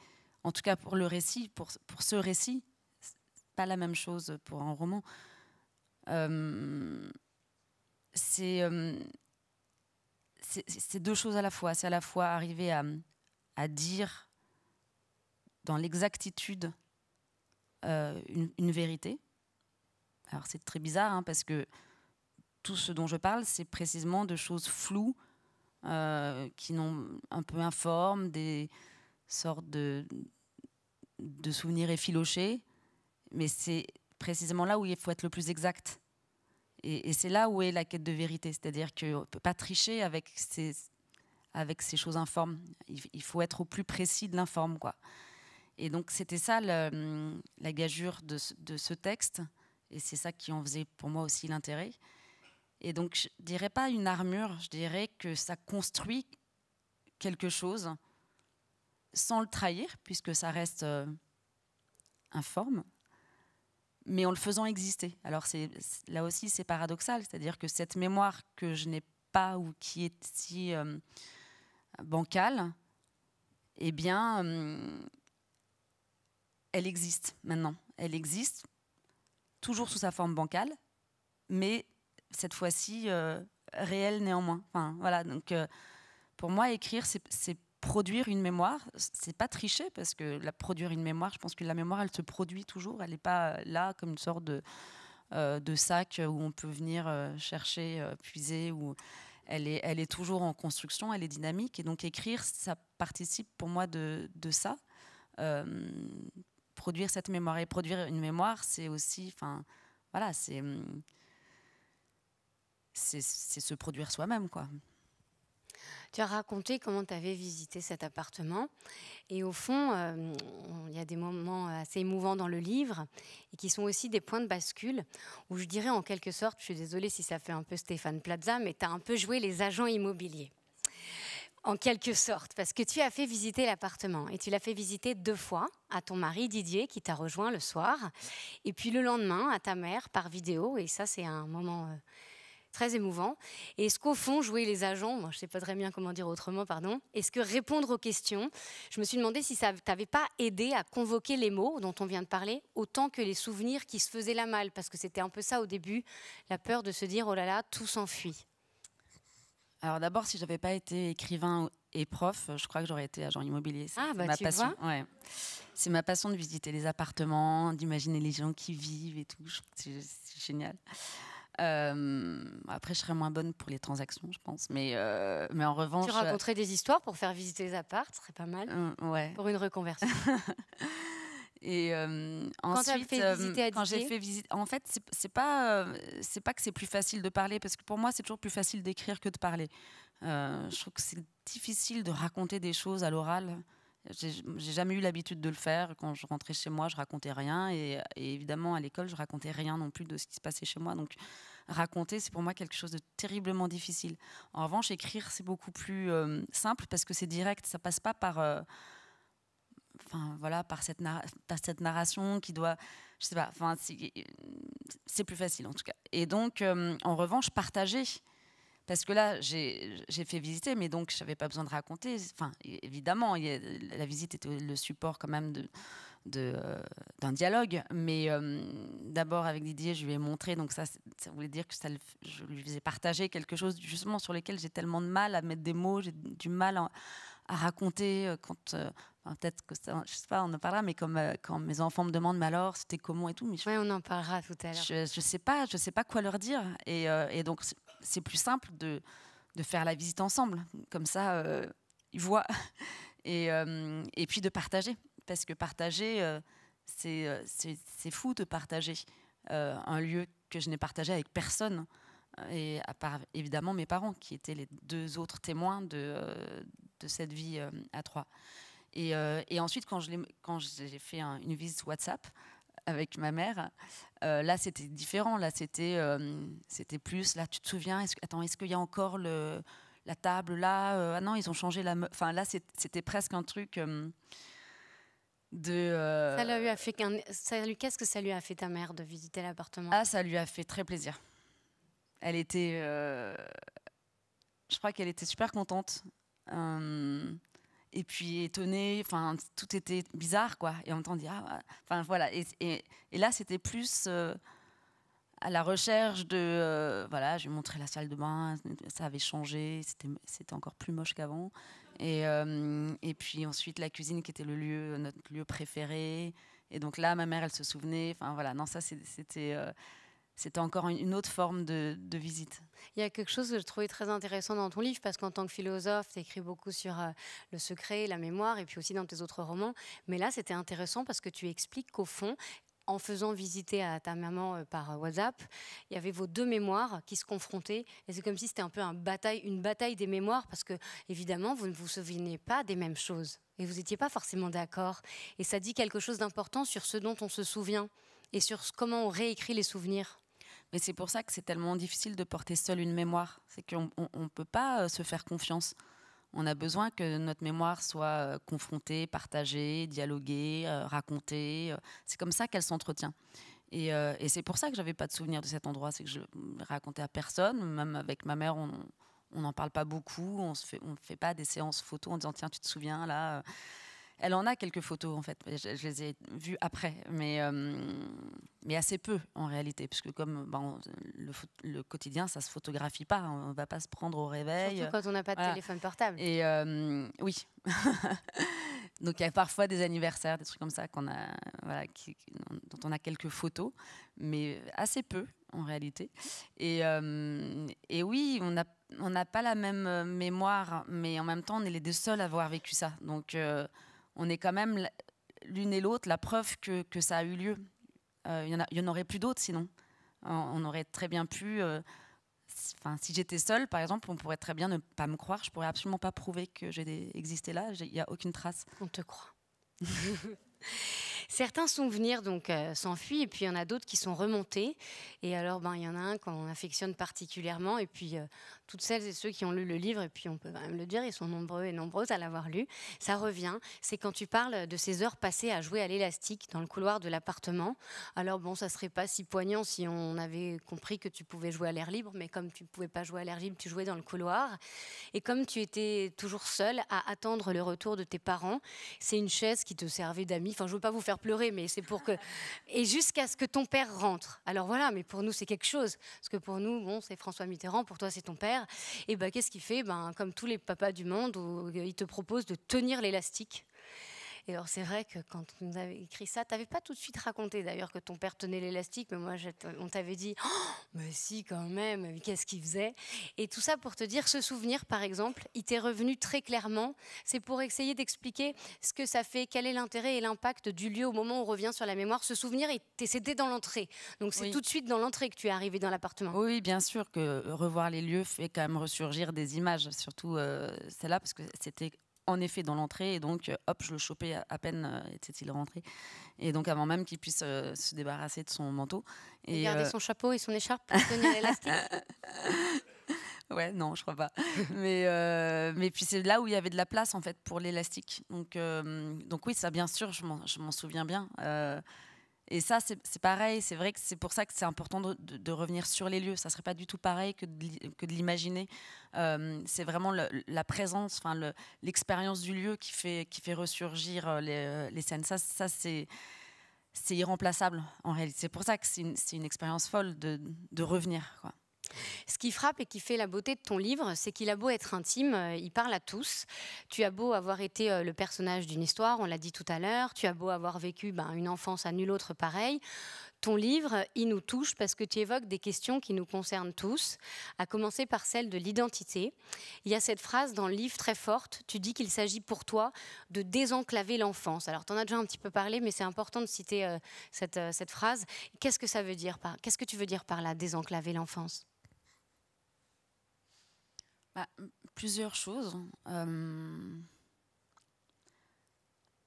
En tout cas, pour le récit, pour ce récit, c'est pas la même chose pour un roman. C'est deux choses à la fois. C'est à la fois arriver à dire dans l'exactitude une vérité. Alors c'est très bizarre, hein, parce que tout ce dont je parle, c'est précisément de choses floues, qui n'ont un peu informes, des sortes de souvenirs effilochés, mais c'est précisément là où il faut être le plus exact. Et c'est là où est la quête de vérité, c'est-à-dire qu'on ne peut pas tricher avec ces choses informes. Il faut être au plus précis de l'informe, quoi. Et donc c'était ça la gageure de ce texte, et c'est ça qui en faisait pour moi aussi l'intérêt. Et donc je ne dirais pas une armure, je dirais que ça construit quelque chose sans le trahir, puisque ça reste informe, mais en le faisant exister. Alors là aussi c'est paradoxal, c'est-à-dire que cette mémoire que je n'ai pas ou qui est si bancale, eh bien elle existe maintenant. Elle existe toujours sous sa forme bancale, mais cette fois-ci réelle néanmoins. Enfin, voilà, donc pour moi écrire c'est produire une mémoire, c'est pas tricher, parce que produire une mémoire, je pense que la mémoire elle se produit toujours, elle n'est pas là comme une sorte de sac où on peut venir chercher, puiser, où elle est toujours en construction, elle est dynamique, et donc écrire ça participe pour moi de ça. Produire cette mémoire, et produire une mémoire c'est aussi, enfin voilà, c'est se produire soi-même, quoi. Tu as raconté comment tu avais visité cet appartement. Et au fond, il y a des moments assez émouvants dans le livre et qui sont aussi des points de bascule où je dirais en quelque sorte, je suis désolée si ça fait un peu Stéphane Plaza, mais tu as un peu joué les agents immobiliers. En quelque sorte, parce que tu as fait visiter l'appartement et tu l'as fait visiter 2 fois à ton mari Didier qui t'a rejoint le soir et puis le lendemain à ta mère par vidéo, et ça c'est un moment... très émouvant. Et est-ce qu'au fond, jouer les agents, moi, je ne sais pas très bien comment dire autrement, pardon, est-ce que répondre aux questions, je me suis demandé si ça t'avait pas aidé à convoquer les mots dont on vient de parler, autant que les souvenirs qui se faisaient la malle, parce que c'était un peu ça au début, la peur de se dire, oh là là, tout s'enfuit. Alors d'abord, si je n'avais pas été écrivain et prof, je crois que j'aurais été agent immobilier. C'est bah ma tu passion. vois. Ouais. C'est ma passion de visiter les appartements, d'imaginer les gens qui vivent et tout. C'est génial. Après, je serais moins bonne pour les transactions, je pense. Mais en revanche... Tu raconterais des histoires pour faire visiter les apparts, ce serait pas mal. Ouais. Pour une reconversion. Et Ensuite, quand j'ai fait visiter, en fait, c'est pas que c'est plus facile de parler, parce que pour moi, c'est toujours plus facile d'écrire que de parler. Je trouve que c'est difficile de raconter des choses à l'oral. J'ai jamais eu l'habitude de le faire. Quand je rentrais chez moi, je racontais rien, et évidemment à l'école, je racontais rien non plus de ce qui se passait chez moi. Donc raconter, c'est pour moi quelque chose de terriblement difficile. En revanche, écrire, c'est beaucoup plus simple, parce que c'est direct, ça passe pas par par cette narration qui doit, je sais pas, c'est plus facile en tout cas. Et donc, en revanche, partager, parce que là, j'ai fait visiter, mais donc je n'avais pas besoin de raconter. Enfin, évidemment, la visite était le support quand même d'un dialogue, mais d'abord avec Didier, je lui ai montré, donc ça voulait dire que je lui faisais partager quelque chose justement sur lequel j'ai tellement de mal à mettre des mots, j'ai du mal à raconter quand peut-être que ça, je sais pas, on en parlera, mais comme quand mes enfants me demandent mais alors c'était comment et tout, mais on en parlera tout à l'heure. Je sais pas quoi leur dire, et donc c'est plus simple de faire la visite ensemble, comme ça ils voient, et puis de partager, parce que partager c'est fou de partager un lieu que je n'ai partagé avec personne, et à part évidemment mes parents qui étaient les deux autres témoins de cette vie à trois. Et ensuite, quand j'ai fait une visite WhatsApp avec ma mère, là c'était différent. Là c'était plus, là tu te souviens, est-ce qu'il y a encore la table là, ah non, ils ont changé enfin là c'était presque un truc de ça lui a fait qu'est-ce que ça lui a fait, ta mère, de visiter l'appartement? Ah, ça lui a fait très plaisir. Elle était je crois qu'elle était super contente, et puis étonnée, enfin tout était bizarre quoi, et en même temps dit enfin voilà, et là c'était plus à la recherche de voilà, je lui ai montré la salle de bain, ça avait changé, c'était encore plus moche qu'avant, et puis ensuite la cuisine qui était notre lieu préféré, et donc là ma mère elle se souvenait, enfin voilà, non ça c'était encore une autre forme de visite. Il y a quelque chose que je trouvais très intéressant dans ton livre, parce qu'en tant que philosophe, tu écris beaucoup sur le secret, la mémoire, et puis aussi dans tes autres romans. Mais là, c'était intéressant parce que tu expliques qu'au fond, en faisant visiter à ta maman par WhatsApp, il y avait vos deux mémoires qui se confrontaient. Et c'est comme si c'était un peu une bataille des mémoires, parce que, évidemment, vous ne vous souveniez pas des mêmes choses. Et vous n'étiez pas forcément d'accord. Et ça dit quelque chose d'important sur ce dont on se souvient et sur comment on réécrit les souvenirs. Mais c'est pour ça que c'est tellement difficile de porter seule une mémoire. C'est qu'on ne peut pas se faire confiance. On a besoin que notre mémoire soit confrontée, partagée, dialoguée, racontée. C'est comme ça qu'elle s'entretient. Et c'est pour ça que je n'avais pas de souvenir de cet endroit. C'est que je ne racontais à personne. Même avec ma mère, on n'en parle pas beaucoup. On ne fait pas des séances photos en disant « Tiens, tu te souviens, là ?» Elle en a quelques photos, en fait. Je les ai vues après, mais assez peu, en réalité. Puisque comme le quotidien, ça ne se photographie pas. On ne va pas se prendre au réveil. Surtout quand on n'a pas de téléphone portable. Et oui. Donc, il y a parfois des anniversaires, des trucs comme ça, dont on a quelques photos, mais assez peu, en réalité. Et oui, on n'a pas la même mémoire, mais en même temps, on est les deux seuls à avoir vécu ça. Donc, on est quand même l'une et l'autre la preuve que ça a eu lieu. Il y en aurait plus d'autres sinon. On aurait très bien pu... si j'étais seule, par exemple, on pourrait très bien ne pas me croire. Je pourrais absolument pas prouver que j'ai existé là. Il n'y a aucune trace. On te croit. Certains souvenirs donc s'enfuient, et puis il y en a d'autres qui sont remontés. Et alors, il y en a un qu'on affectionne particulièrement, et puis toutes celles et ceux qui ont lu le livre, et puis on peut quand même le dire, ils sont nombreux et nombreuses à l'avoir lu, ça revient. C'est quand tu parles de ces heures passées à jouer à l'élastique dans le couloir de l'appartement. Alors ça serait pas si poignant si on avait compris que tu pouvais jouer à l'air libre, mais comme tu pouvais pas jouer à l'air libre, tu jouais dans le couloir. Et comme tu étais toujours seule à attendre le retour de tes parents, c'est une chaise qui te servait d'amis. Enfin, je veux pas vous faire pleurer, mais c'est pour que... Et jusqu'à ce que ton père rentre. Alors voilà, mais pour nous, c'est quelque chose. Parce que pour nous, c'est François Mitterrand, pour toi, c'est ton père. Et qu'est-ce qu'il fait ? Comme tous les papas du monde, il te propose de tenir l'élastique. Et alors c'est vrai que quand on nous avait écrit ça, tu n'avais pas tout de suite raconté d'ailleurs que ton père tenait l'élastique, mais moi on t'avait dit oh, mais si quand même, qu'est-ce qu'il faisait? Et tout ça pour te dire, ce souvenir par exemple, il t'est revenu très clairement. C'est pour essayer d'expliquer ce que ça fait, quel est l'intérêt et l'impact du lieu au moment où on revient sur la mémoire. Ce souvenir, c'était dans l'entrée. Donc c'est tout de suite dans l'entrée que tu es arrivé dans l'appartement. Oui, bien sûr que revoir les lieux fait quand même ressurgir des images, surtout celle-là, parce que c'était en effet dans l'entrée, et donc hop, je le chopais à peine était-il rentré, et donc avant même qu'il puisse se débarrasser de son manteau. Et garder son chapeau et son écharpe pour tenir l'élastique. Ouais, non, je crois pas. mais puis c'est là où il y avait de la place en fait pour l'élastique. Donc oui, ça bien sûr, je m'en souviens bien. Et ça, c'est pareil. C'est vrai que c'est pour ça que c'est important de revenir sur les lieux. Ça serait pas du tout pareil que de l'imaginer. C'est vraiment la présence, enfin l'expérience du lieu qui fait ressurgir les scènes. Ça c'est irremplaçable en réalité. C'est pour ça que c'est une expérience folle de revenir, quoi. Ce qui frappe et qui fait la beauté de ton livre, c'est qu'il a beau être intime, il parle à tous. Tu as beau avoir été le personnage d'une histoire, on l'a dit tout à l'heure, tu as beau avoir vécu une enfance à nul autre pareil. Ton livre, il nous touche parce que tu évoques des questions qui nous concernent tous, à commencer par celle de l'identité. Il y a cette phrase dans le livre très forte, tu dis qu'il s'agit pour toi de désenclaver l'enfance. Alors, tu en as déjà un petit peu parlé, mais c'est important de citer cette phrase. Qu'est-ce que ça veut dire qu'est-ce que tu veux dire par là, désenclaver l'enfance? Plusieurs choses.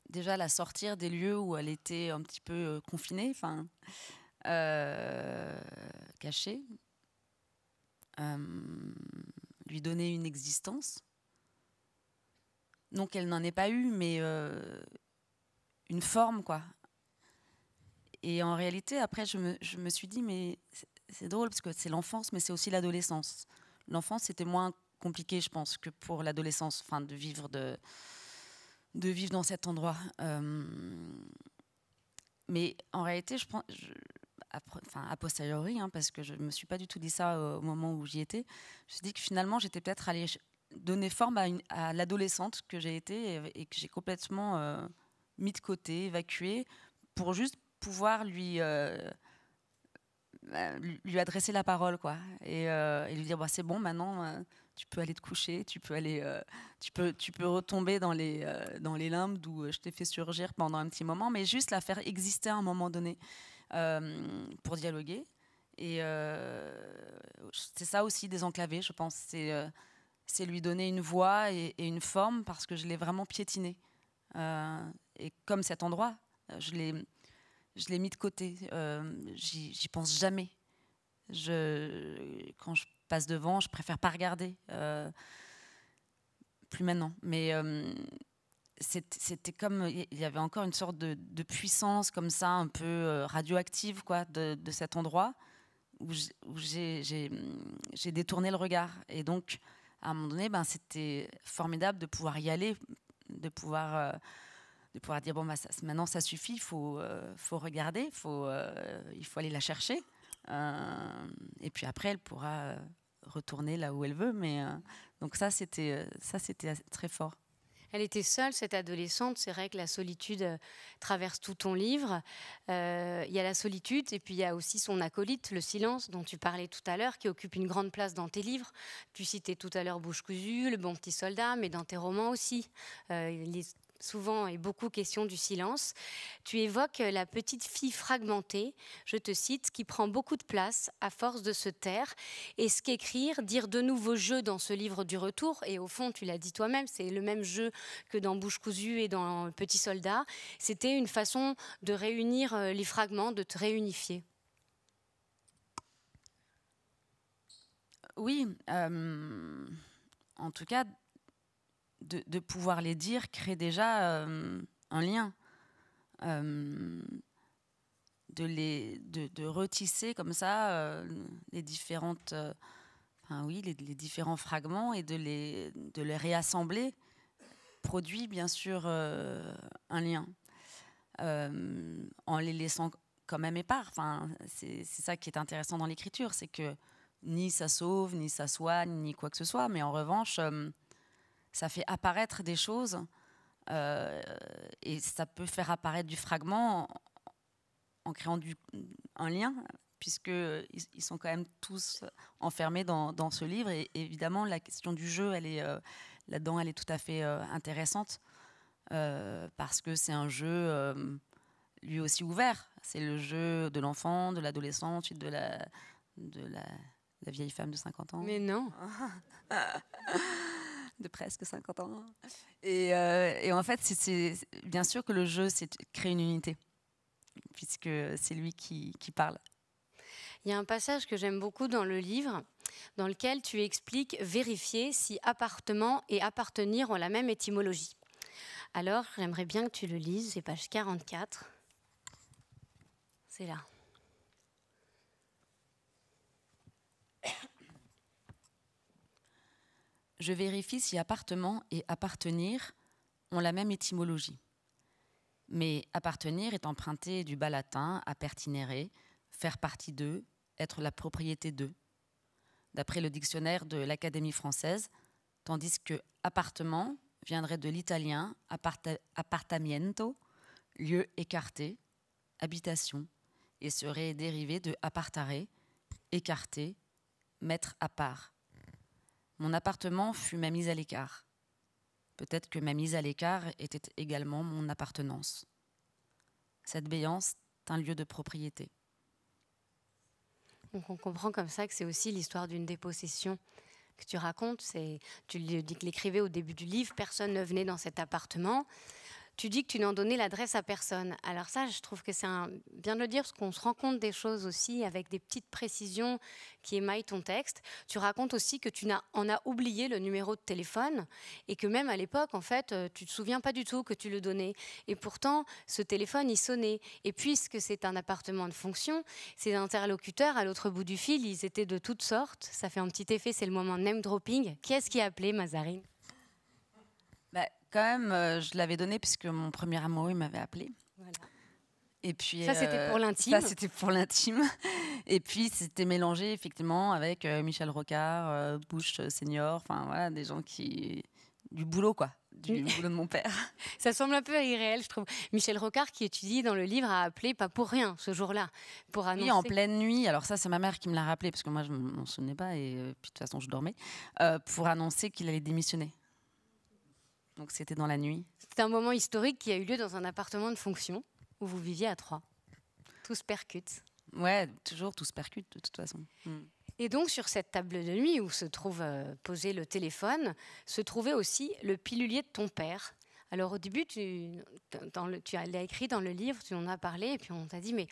Déjà, la sortir des lieux où elle était un petit peu confinée, cachée. Lui donner une existence. Non qu'elle n'en ait pas eu, mais une forme, quoi. Et en réalité, après, je me suis dit, mais c'est drôle, parce que c'est l'enfance, mais c'est aussi l'adolescence. L'enfance, c'était moins compliqué, je pense, que pour l'adolescence, de vivre dans cet endroit. Mais en réalité, je pense, a posteriori, parce que je ne me suis pas du tout dit ça au moment où j'y étais, je me suis dit que finalement, j'étais peut-être allée donner forme à l'adolescente que j'ai été et que j'ai complètement mis de côté, évacuée, pour juste pouvoir lui adresser la parole, quoi, et lui dire c'est bon, maintenant tu peux aller te coucher, tu peux aller tu peux retomber dans les limbes d'où je t'ai fait surgir pendant un petit moment, mais juste la faire exister à un moment donné pour dialoguer. Et c'est ça aussi, désenclaver, je pense, c'est lui donner une voix et une forme, parce que je l'ai vraiment piétiné, et comme cet endroit, je l'ai mis de côté. J'y pense jamais. Quand je passe devant, je préfère pas regarder. Plus maintenant. Mais c'était comme... Il y avait encore une sorte de puissance comme ça, un peu radioactive, quoi, de cet endroit où j'ai détourné le regard. Et donc, à un moment donné, c'était formidable de pouvoir y aller, de pouvoir dire maintenant ça suffit, il faut regarder, il faut aller la chercher, et puis après elle pourra retourner là où elle veut, mais donc ça c'était très fort. Elle était seule, cette adolescente. C'est vrai que la solitude traverse tout ton livre. Il y a la solitude et puis il y a aussi son acolyte, le silence, dont tu parlais tout à l'heure, qui occupe une grande place dans tes livres. Tu citais tout à l'heure Bouche cousue, Le bon petit soldat, mais dans tes romans aussi. Souvent et beaucoup question du silence. Tu évoques la petite fille fragmentée, je te cite, qui prend beaucoup de place à force de se taire. Et ce qu'écrire, dire de nouveaux jeux dans ce livre du retour, et au fond, tu l'as dit toi-même, c'est le même jeu que dans Bouche cousue et dans Petit soldat, c'était une façon de réunir les fragments, de te réunifier. Oui, en tout cas, de pouvoir les dire crée déjà un lien, de retisser comme ça les différentes les différents fragments, et de les réassembler produit bien sûr un lien, en les laissant quand même épars. C'est ça qui est intéressant dans l'écriture, c'est que ni ça sauve, ni ça soigne, ni quoi que ce soit, mais en revanche ça fait apparaître des choses Et ça peut faire apparaître du fragment en créant un lien, puisqu'ils sont quand même tous enfermés dans ce livre. Et évidemment, la question du jeu, là-dedans, elle est tout à fait intéressante, parce que c'est un jeu lui aussi ouvert. C'est le jeu de l'enfant, de l'adolescent, ensuite de la vieille femme de 50 ans. Mais non. De presque 50 ans. Et en fait, c'est bien sûr que le jeu, c'est créer une unité, puisque c'est lui qui parle. Il y a un passage que j'aime beaucoup dans le livre, dans lequel tu expliques vérifier si appartement et appartenir ont la même étymologie. Alors, j'aimerais bien que tu le lises, c'est page 44. C'est là. Je vérifie si appartement et appartenir ont la même étymologie. Mais appartenir est emprunté du bas latin appertinere, faire partie d'eux, être la propriété d'eux, d'après le dictionnaire de l'Académie française, tandis que appartement viendrait de l'italien appartamiento, lieu écarté, habitation, et serait dérivé de appartare, écarté, mettre à part. Mon appartement fut ma mise à l'écart. Peut-être que ma mise à l'écart était également mon appartenance. Cette béance est un lieu de propriété. Donc on comprend comme ça que c'est aussi l'histoire d'une dépossession que tu racontes. Tu l'écrivais au début du livre, personne ne venait dans cet appartement. Tu dis que tu n'en donnais l'adresse à personne. Alors ça, je trouve que c'est bien de le dire, parce qu'on se rend compte des choses aussi avec des petites précisions qui émaillent ton texte. Tu racontes aussi que tu en as oublié le numéro de téléphone et que même à l'époque, en fait, tu ne te souviens pas du tout que tu le donnais. Et pourtant, ce téléphone, il sonnait. Et puisque c'est un appartement de fonction, ces interlocuteurs, à l'autre bout du fil, ils étaient de toutes sortes. Ça fait un petit effet, c'est le moment name dropping. Qui est-ce qui a appelé, Mazarine ? Quand même, je l'avais donné puisque mon premier amoureux m'avait appelé. Voilà. Et puis, ça, c'était pour l'intime. Ça, c'était pour l'intime. Et puis, c'était mélangé effectivement avec Michel Rocard, Bush senior, enfin voilà, des gens du boulot, quoi. Du boulot de mon père. Ça semble un peu irréel, je trouve. Michel Rocard, qui étudie dans le livre, a appelé, pas pour rien, ce jour-là, pour annoncer... Oui, en pleine nuit. Alors ça, c'est ma mère qui me l'a rappelé, parce que moi, je ne m'en souvenais pas, et puis de toute façon, je dormais, pour annoncer qu'il allait démissionner. Donc c'était dans la nuit. C'était un moment historique qui a eu lieu dans un appartement de fonction où vous viviez à 3. Tout se percute. Ouais, toujours tout se percute de toute façon. Et donc sur cette table de nuit où se trouve posé le téléphone, se trouvait aussi le pilulier de ton père. Alors au début, tu l'as écrit dans le livre, tu en as parlé, et puis on t'a dit mais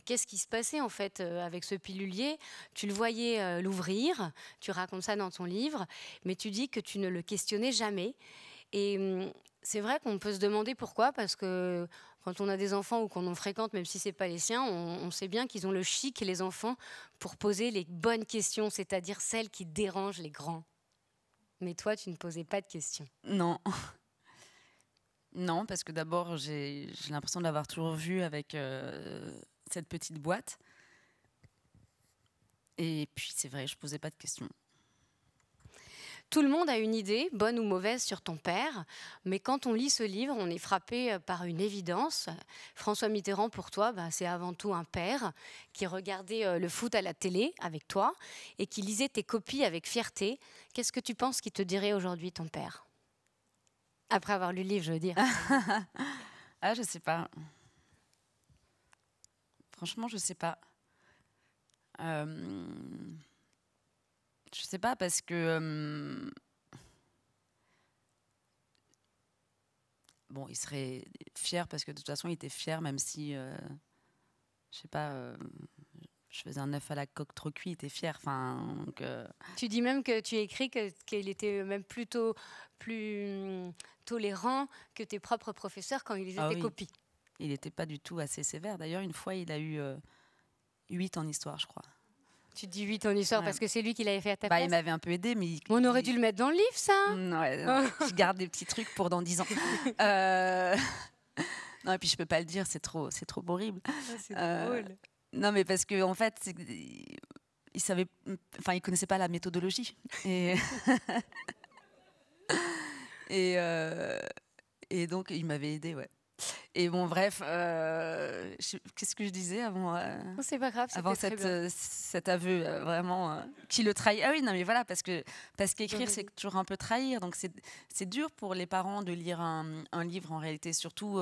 qu'est-ce qui se passait en fait avec ce pilulier ? Tu le voyais l'ouvrir, tu racontes ça dans ton livre, mais tu dis que tu ne le questionnais jamais. Et c'est vrai qu'on peut se demander pourquoi, parce que quand on a des enfants ou qu'on en fréquente, même si ce n'est pas les siens, on sait bien qu'ils ont le chic, les enfants, pour poser les bonnes questions, c'est-à-dire celles qui dérangent les grands. Mais toi, tu ne posais pas de questions. Non. Non, parce que d'abord, j'ai l'impression de l'avoir toujours vu avec cette petite boîte. Et puis, c'est vrai, je ne posais pas de questions. Tout le monde a une idée, bonne ou mauvaise, sur ton père, mais quand on lit ce livre, on est frappé par une évidence. François Mitterrand, pour toi, c'est avant tout un père qui regardait le foot à la télé avec toi et qui lisait tes copies avec fierté. Qu'est-ce que tu penses qu'il te dirait aujourd'hui, ton père ? Après avoir lu le livre, je veux dire. Ah, je sais pas. Franchement, je sais pas. Je sais pas parce que bon, il serait fier parce que de toute façon, il était fier, même si je sais pas. Je faisais un œuf à la coque trop cuit, il était fier. Enfin, donc, Tu dis même que tu écris qu'il était même plutôt plus tolérant que tes propres professeurs quand ils lisaient tes copies. Il n'était pas du tout assez sévère. D'ailleurs, une fois, il a eu 8 en histoire, je crois. Tu dis 8 en histoire parce que c'est lui qui l'avait fait à ta place. Il m'avait un peu aidé, mais... On aurait dû le mettre dans le livre, ça. Ouais, je garde des petits trucs pour dans 10 ans. Non, et puis je peux pas le dire, c'est trop horrible. C'est drôle. Non, mais parce que en fait, il savait, enfin, il connaissait pas la méthodologie. Et Et donc, il m'avait aidé, ouais. Et bon, bref, qu'est-ce que je disais avant, C'est pas grave, avant c'était très bien. cet aveu vraiment qui le trahit. Ah oui, non, mais voilà, parce qu'écrire, c'est toujours un peu trahir. Donc, c'est dur pour les parents de lire un livre, en réalité, surtout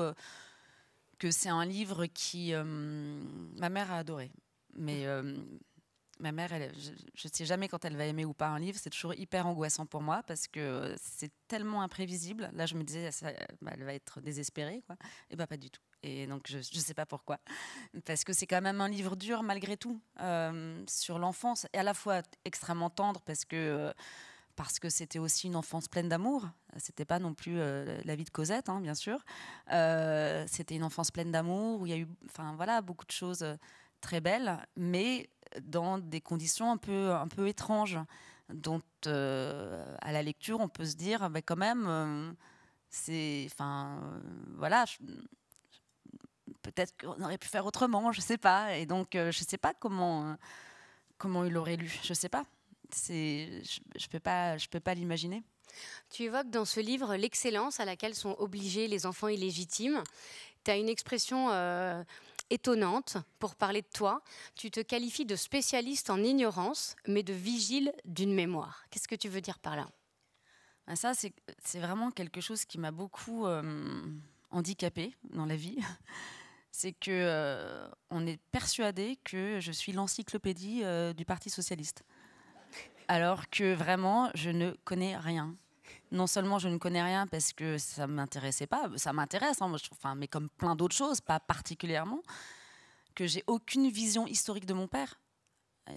que c'est un livre qui... ma mère a adoré. Mais ma mère, je ne sais jamais quand elle va aimer ou pas un livre. C'est toujours hyper angoissant pour moi parce que c'est tellement imprévisible. Là, je me disais, elle va être désespérée, quoi. Et bien, pas du tout. Et donc, je ne sais pas pourquoi. Parce que c'est quand même un livre dur, malgré tout, sur l'enfance. Et à la fois extrêmement tendre parce que c'était aussi une enfance pleine d'amour. C'était pas non plus la vie de Cosette, hein, bien sûr. C'était une enfance pleine d'amour où il y a eu, enfin voilà, beaucoup de choses très belles, mais dans des conditions un peu étranges, dont à la lecture on peut se dire, bah, quand même, c'est, enfin voilà. Peut-être qu'on aurait pu faire autrement, je sais pas. Et donc, je sais pas comment il aurait lu. Je sais pas. Je peux pas l'imaginer. Tu évoques dans ce livre l'excellence à laquelle sont obligés les enfants illégitimes. Tu as une expression étonnante pour parler de toi. Tu te qualifies de spécialiste en ignorance, mais de vigile d'une mémoire. Qu'est-ce que tu veux dire par là? Ça, c'est vraiment quelque chose qui m'a beaucoup handicapée dans la vie. C'est que on est persuadé que je suis l'encyclopédie du Parti socialiste. Alors que vraiment, je ne connais rien. Non seulement je ne connais rien parce que ça ne m'intéressait pas, ça m'intéresse, hein, moi, je trouve, enfin, mais comme plein d'autres choses, pas particulièrement, que j'ai aucune vision historique de mon père.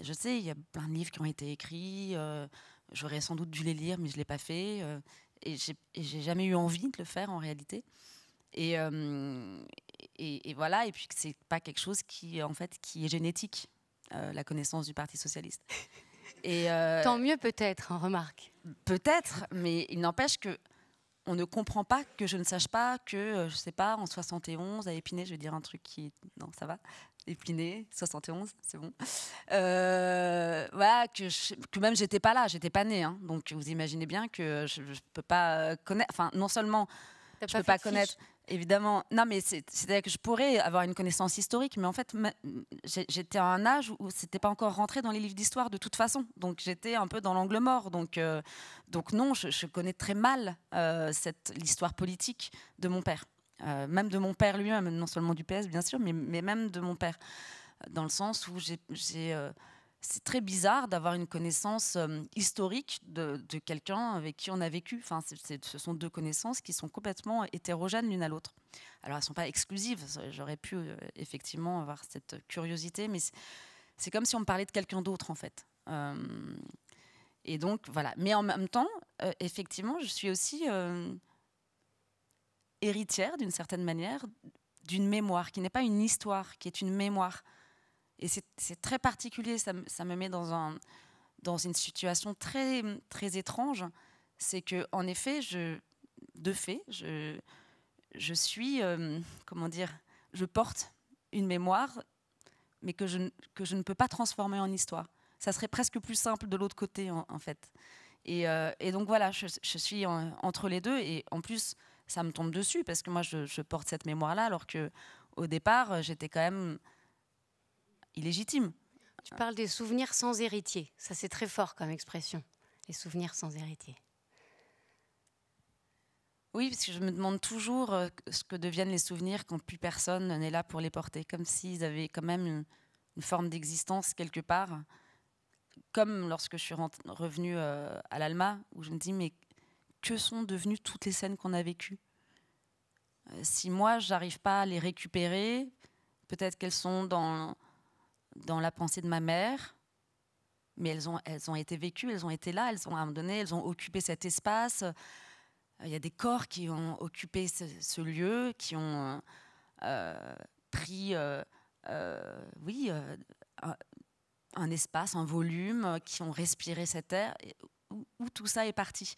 Je sais, il y a plein de livres qui ont été écrits, j'aurais sans doute dû les lire, mais je ne l'ai pas fait, et j'ai jamais eu envie de le faire en réalité. Et, voilà, et puis que c'est pas quelque chose qui, en fait, qui est génétique, la connaissance du Parti socialiste. Et Tant mieux peut-être, hein, remarque. peut-être, mais il n'empêche que on ne comprend pas que je ne sache pas que, je sais pas, en 71, à Épinay, je vais dire un truc qui... Non, ça va. Épinay, 71, c'est bon. Voilà, que même j'étais pas là, j'étais pas née. Hein, donc vous imaginez bien que je peux pas connaître... Enfin, non seulement je peux pas connaître... Évidemment, non, mais c'est-à-dire que je pourrais avoir une connaissance historique, mais en fait, j'étais à un âge où c'était pas encore rentré dans les livres d'histoire de toute façon. Donc j'étais un peu dans l'angle mort. Donc non, je connais très mal l'histoire politique de mon père. Même de mon père lui-même, non seulement du PS, bien sûr, mais même de mon père. Dans le sens où c'est très bizarre d'avoir une connaissance historique de quelqu'un avec qui on a vécu. Enfin, ce sont deux connaissances qui sont complètement hétérogènes l'une à l'autre. Alors, elles ne sont pas exclusives. J'aurais pu effectivement avoir cette curiosité, mais c'est comme si on me parlait de quelqu'un d'autre, en fait. Et donc, voilà. Mais en même temps, effectivement, je suis aussi héritière, d'une certaine manière, d'une mémoire, qui n'est pas une histoire, qui est une mémoire. Et c'est très particulier, ça me met dans une situation très, très étrange. C'est qu'en effet, je suis, comment dire, je porte une mémoire, mais que je ne peux pas transformer en histoire. Ça serait presque plus simple de l'autre côté, en fait. Et donc voilà, je suis entre les deux. Et en plus, ça me tombe dessus, parce que moi, je porte cette mémoire-là, alors qu'au départ, j'étais quand même illégitime. Tu parles des souvenirs sans héritier. Ça, c'est très fort comme expression. Les souvenirs sans héritier. Oui, parce que je me demande toujours ce que deviennent les souvenirs quand plus personne n'est là pour les porter. Comme s'ils avaient quand même une forme d'existence quelque part. Comme lorsque je suis revenue à l'Alma, où je me dis, mais que sont devenues toutes les scènes qu'on a vécues? Si moi, j'arrive pas à les récupérer, peut-être qu'elles sont dans la pensée de ma mère, mais elles ont été vécues, elles ont été là, à un moment donné, elles ont occupé cet espace. Il y a des corps qui ont occupé ce lieu, qui ont pris oui, un espace, un volume, qui ont respiré cet air, où tout ça est parti,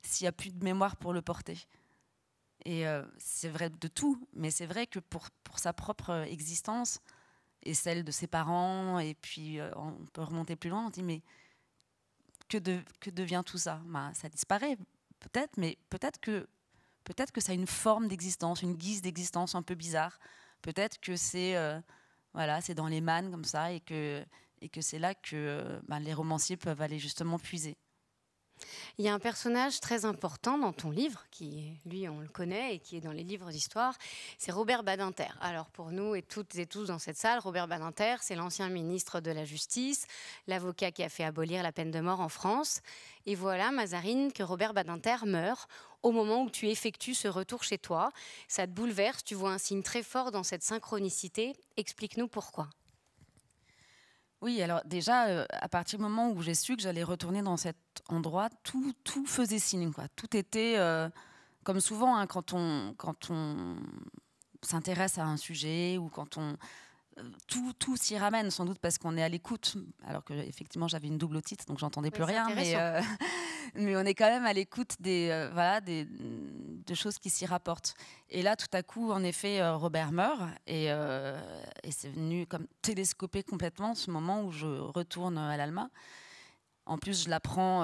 s'il n'y a plus de mémoire pour le porter. Et c'est vrai de tout, mais c'est vrai que pour sa propre existence, et celle de ses parents, et puis on peut remonter plus loin, on dit mais que devient tout ça? Ça disparaît peut-être, mais peut-être Peut-être que ça a une forme d'existence, une guise d'existence un peu bizarre. Peut-être que c'est c'est dans les mannes comme ça et que c'est là que les romanciers peuvent aller justement puiser. Il y a un personnage très important dans ton livre, qui, lui, on le connaît et qui est dans les livres d'histoire, c'est Robert Badinter. Alors pour nous et toutes et tous dans cette salle, Robert Badinter, c'est l'ancien ministre de la Justice, l'avocat qui a fait abolir la peine de mort en France. Et voilà, Mazarine, que Robert Badinter meurt au moment où tu effectues ce retour chez toi. Ça te bouleverse, tu vois un signe très fort dans cette synchronicité. Explique-nous pourquoi. Oui, alors déjà, à partir du moment où j'ai su que j'allais retourner dans cet endroit, tout faisait signe, quoi. Tout était, comme souvent, hein, quand on s'intéresse à un sujet ou quand on... tout s'y ramène, sans doute parce qu'on est à l'écoute, alors que effectivement j'avais une double otite, donc j'entendais plus rien, mais on est quand même à l'écoute de choses qui s'y rapportent. Et là, tout à coup, en effet, Robert meurt, et c'est venu comme télescoper complètement ce moment où je retourne à l'Alma. En plus, je l'apprends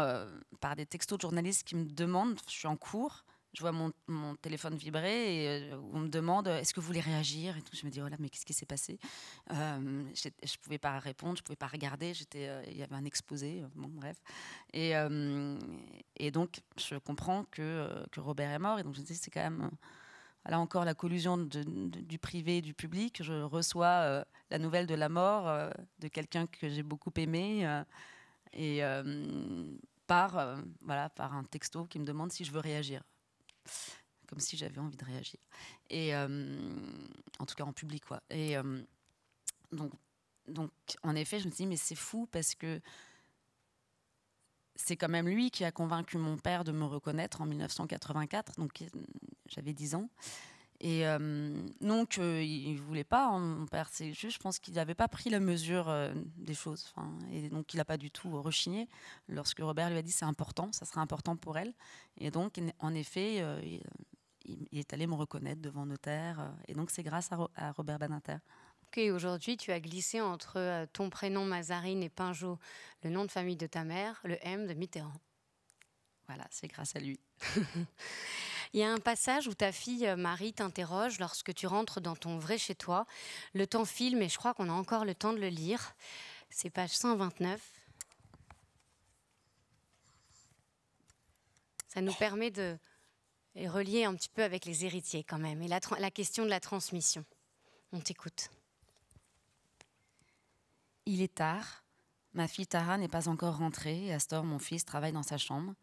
par des textos de journalistes qui me demandent, je suis en cours, je vois mon téléphone vibrer et on me demande est-ce que vous voulez réagir et tout. Je me dis oh là, mais qu'est-ce qui s'est passé? Je pouvais pas répondre, je pouvais pas regarder. Il y avait un exposé, bon bref. Et donc je comprends que Robert est mort et donc je me dis c'est quand même là encore la collusion du privé et du public. Je reçois la nouvelle de la mort de quelqu'un que j'ai beaucoup aimé par un texto qui me demande si je veux réagir. Comme si j'avais envie de réagir. Et en tout cas en public, quoi. Et donc, en effet, je me suis dit, mais c'est fou parce que c'est quand même lui qui a convaincu mon père de me reconnaître en 1984. Donc, j'avais 10 ans. Et donc, il ne voulait pas, hein, mon père. C'est juste, je pense qu'il n'avait pas pris la mesure des choses. Et donc, il n'a pas du tout rechigné. Lorsque Robert lui a dit c'est important, ça sera important pour elle. Et donc, en effet, il est allé me reconnaître devant notaire. Et donc, c'est grâce à Robert Badinter. Ok, aujourd'hui, tu as glissé entre ton prénom Mazarine et Pinjot, le nom de famille de ta mère, le M de Mitterrand. Voilà, c'est grâce à lui. Il y a un passage où ta fille Marie t'interroge lorsque tu rentres dans ton vrai chez toi. Le temps file, mais je crois qu'on a encore le temps de le lire. C'est page 129. Ça nous permet de relier un petit peu avec les héritiers quand même, et la question de la transmission. On t'écoute. Il est tard. Ma fille Tara n'est pas encore rentrée. Astor, mon fils, travaille dans sa chambre.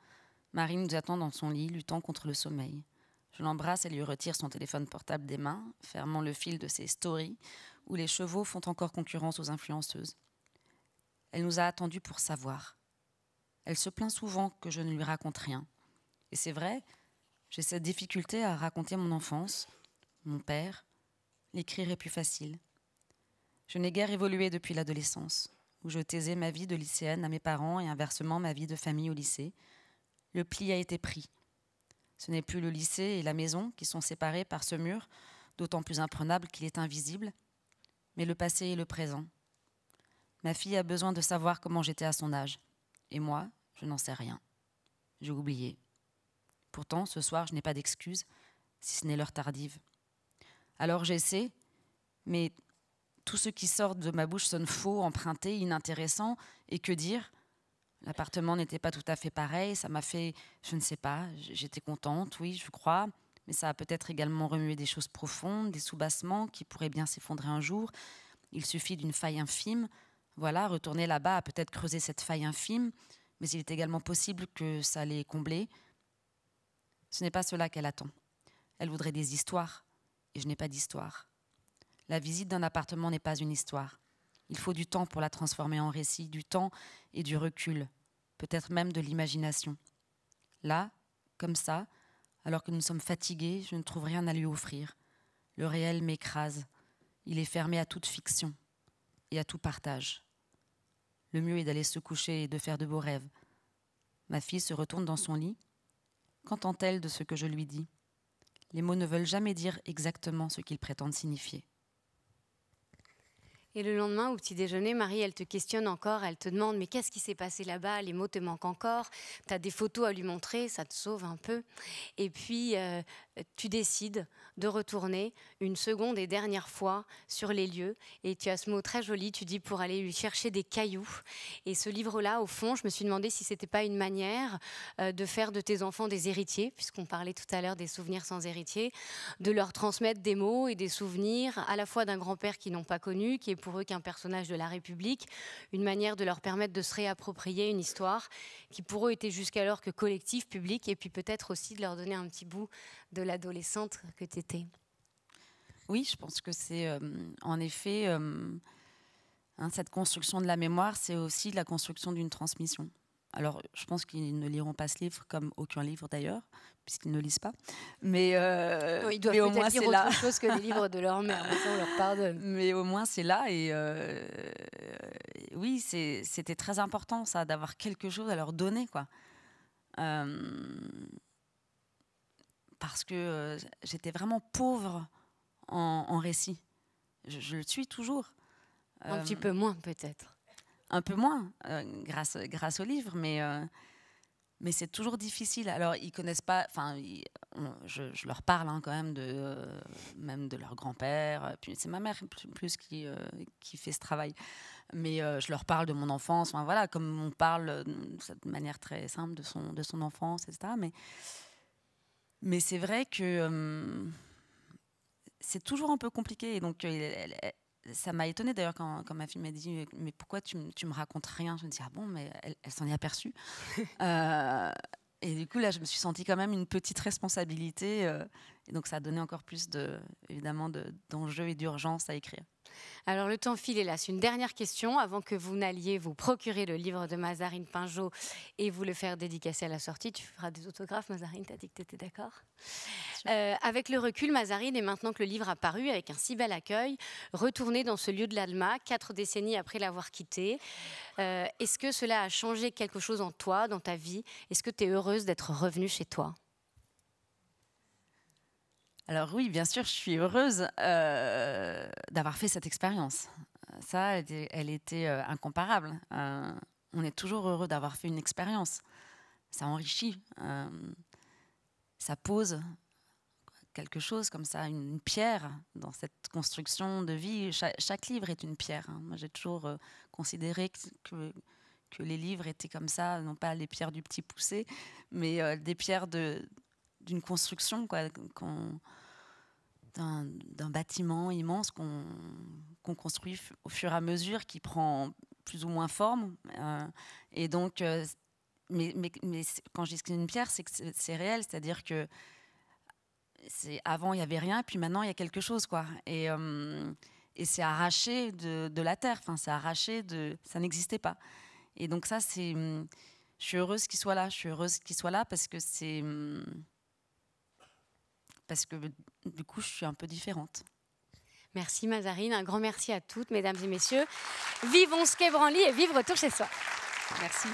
Marie nous attend dans son lit, luttant contre le sommeil. Je l'embrasse et lui retire son téléphone portable des mains, fermant le fil de ses stories, où les chevaux font encore concurrence aux influenceuses. Elle nous a attendus pour savoir. Elle se plaint souvent que je ne lui raconte rien. Et c'est vrai, j'ai cette difficulté à raconter mon enfance, mon père. L'écrire est plus facile. Je n'ai guère évolué depuis l'adolescence, où je taisais ma vie de lycéenne à mes parents et inversement ma vie de famille au lycée. Le pli a été pris. Ce n'est plus le lycée et la maison qui sont séparés par ce mur, d'autant plus imprenable qu'il est invisible, mais le passé et le présent. Ma fille a besoin de savoir comment j'étais à son âge. Et moi, je n'en sais rien. J'ai oublié. Pourtant, ce soir, je n'ai pas d'excuse, si ce n'est l'heure tardive. Alors j'essaie, mais tout ce qui sort de ma bouche sonne faux, emprunté, inintéressant. Et que dire ? L'appartement n'était pas tout à fait pareil, ça m'a fait, je ne sais pas, j'étais contente, oui, je crois, mais ça a peut-être également remué des choses profondes, des soubassements qui pourraient bien s'effondrer un jour. Il suffit d'une faille infime. Voilà, retourner là-bas a peut-être creusé cette faille infime, mais il est également possible que ça l'ait comblée. Ce n'est pas cela qu'elle attend. Elle voudrait des histoires, et je n'ai pas d'histoire. La visite d'un appartement n'est pas une histoire. Il faut du temps pour la transformer en récit, du temps et du recul, peut-être même de l'imagination. Là, comme ça, alors que nous sommes fatigués, je ne trouve rien à lui offrir. Le réel m'écrase. Il est fermé à toute fiction et à tout partage. Le mieux est d'aller se coucher et de faire de beaux rêves. Ma fille se retourne dans son lit. Qu'entend-elle de ce que je lui dis ? Les mots ne veulent jamais dire exactement ce qu'ils prétendent signifier. Et le lendemain, au petit déjeuner, Marie, elle te questionne encore, elle te demande « Mais qu'est-ce qui s'est passé là-bas ? Les mots te manquent encore. Tu as des photos à lui montrer, ça te sauve un peu. » Et puis, tu décides de retourner une seconde et dernière fois sur les lieux. Et tu as ce mot très joli, tu dis pour aller lui chercher des cailloux. Et ce livre-là, au fond, je me suis demandé si c'était pas une manière de faire de tes enfants des héritiers, puisqu'on parlait tout à l'heure des souvenirs sans héritier, de leur transmettre des mots et des souvenirs à la fois d'un grand-père qu'ils n'ont pas connu, qui est pour eux qu'un personnage de la République, une manière de leur permettre de se réapproprier une histoire qui pour eux était jusqu'alors que collective, publique, et puis peut-être aussi de leur donner un petit bout de l'adolescente que tu étais. Oui, je pense que c'est en effet, cette construction de la mémoire, c'est aussi la construction d'une transmission. Alors, je pense qu'ils ne liront pas ce livre, comme aucun livre d'ailleurs, puisqu'ils ne lisent pas. Mais, ils doivent mais au moins lire c'est autre là. chose que les livres de leur mère, mais ça on leur pardonne. Mais au moins c'est là, et oui, c'était très important ça, d'avoir quelque chose à leur donner, quoi. Parce que j'étais vraiment pauvre en récit. Je le suis toujours. Un petit peu moins peut-être. Un peu moins, grâce au livre, mais c'est toujours difficile. Alors, ils connaissent pas. Enfin, je leur parle quand même même de leur grand-père. Puis c'est ma mère plus qui fait ce travail. Mais je leur parle de mon enfance. Enfin, voilà, comme on parle de manière très simple de son enfance, etc. Mais c'est vrai que c'est toujours un peu compliqué. Et donc, ça m'a étonnée d'ailleurs quand ma fille m'a dit « Mais pourquoi tu me racontes rien ?» Je me dis « Ah bon, mais elle s'en est aperçue. » Et du coup, là, je me suis sentie quand même une petite responsabilité. Et donc, ça a donné encore plus, évidemment, d'enjeux et d'urgence à écrire. Alors, le temps file, hélas. Une dernière question avant que vous n'alliez vous procurer le livre de Mazarine Pinjot et vous le faire dédicacer à la sortie. Tu feras des autographes, Mazarine, t'as dit que tu étais d'accord. Avec le recul, Mazarine, et maintenant que le livre a paru avec un si bel accueil, retourner dans ce lieu de l'Alma, 4 décennies après l'avoir quitté, est-ce que cela a changé quelque chose en toi, dans ta vie? Est-ce que tu es heureuse d'être revenue chez toi? Alors oui, bien sûr, je suis heureuse d'avoir fait cette expérience. Ça, elle était incomparable. On est toujours heureux d'avoir fait une expérience. Ça enrichit. Ça pose quelque chose comme ça, une pierre dans cette construction de vie. Chaque livre est une pierre. Moi, j'ai toujours considéré que les livres étaient comme ça, non pas les pierres du Petit Poucet, mais des pierres d'une construction, quoi, d'un bâtiment immense qu'on construit au fur et à mesure, qui prend plus ou moins forme. Et donc, mais quand je dis que c'est une pierre, c'est que c'est réel, c'est-à-dire que avant il n'y avait rien, puis maintenant il y a quelque chose, quoi. Et c'est arraché de la terre, enfin, c'est arraché ça n'existait pas. Et donc ça, je suis heureuse qu'il soit là. Je suis heureuse qu'il soit là parce que du coup, je suis un peu différente. Merci Mazarine, un grand merci à toutes, mesdames et messieurs. Vive On se quai Branly et vive Retour chez soi. Merci.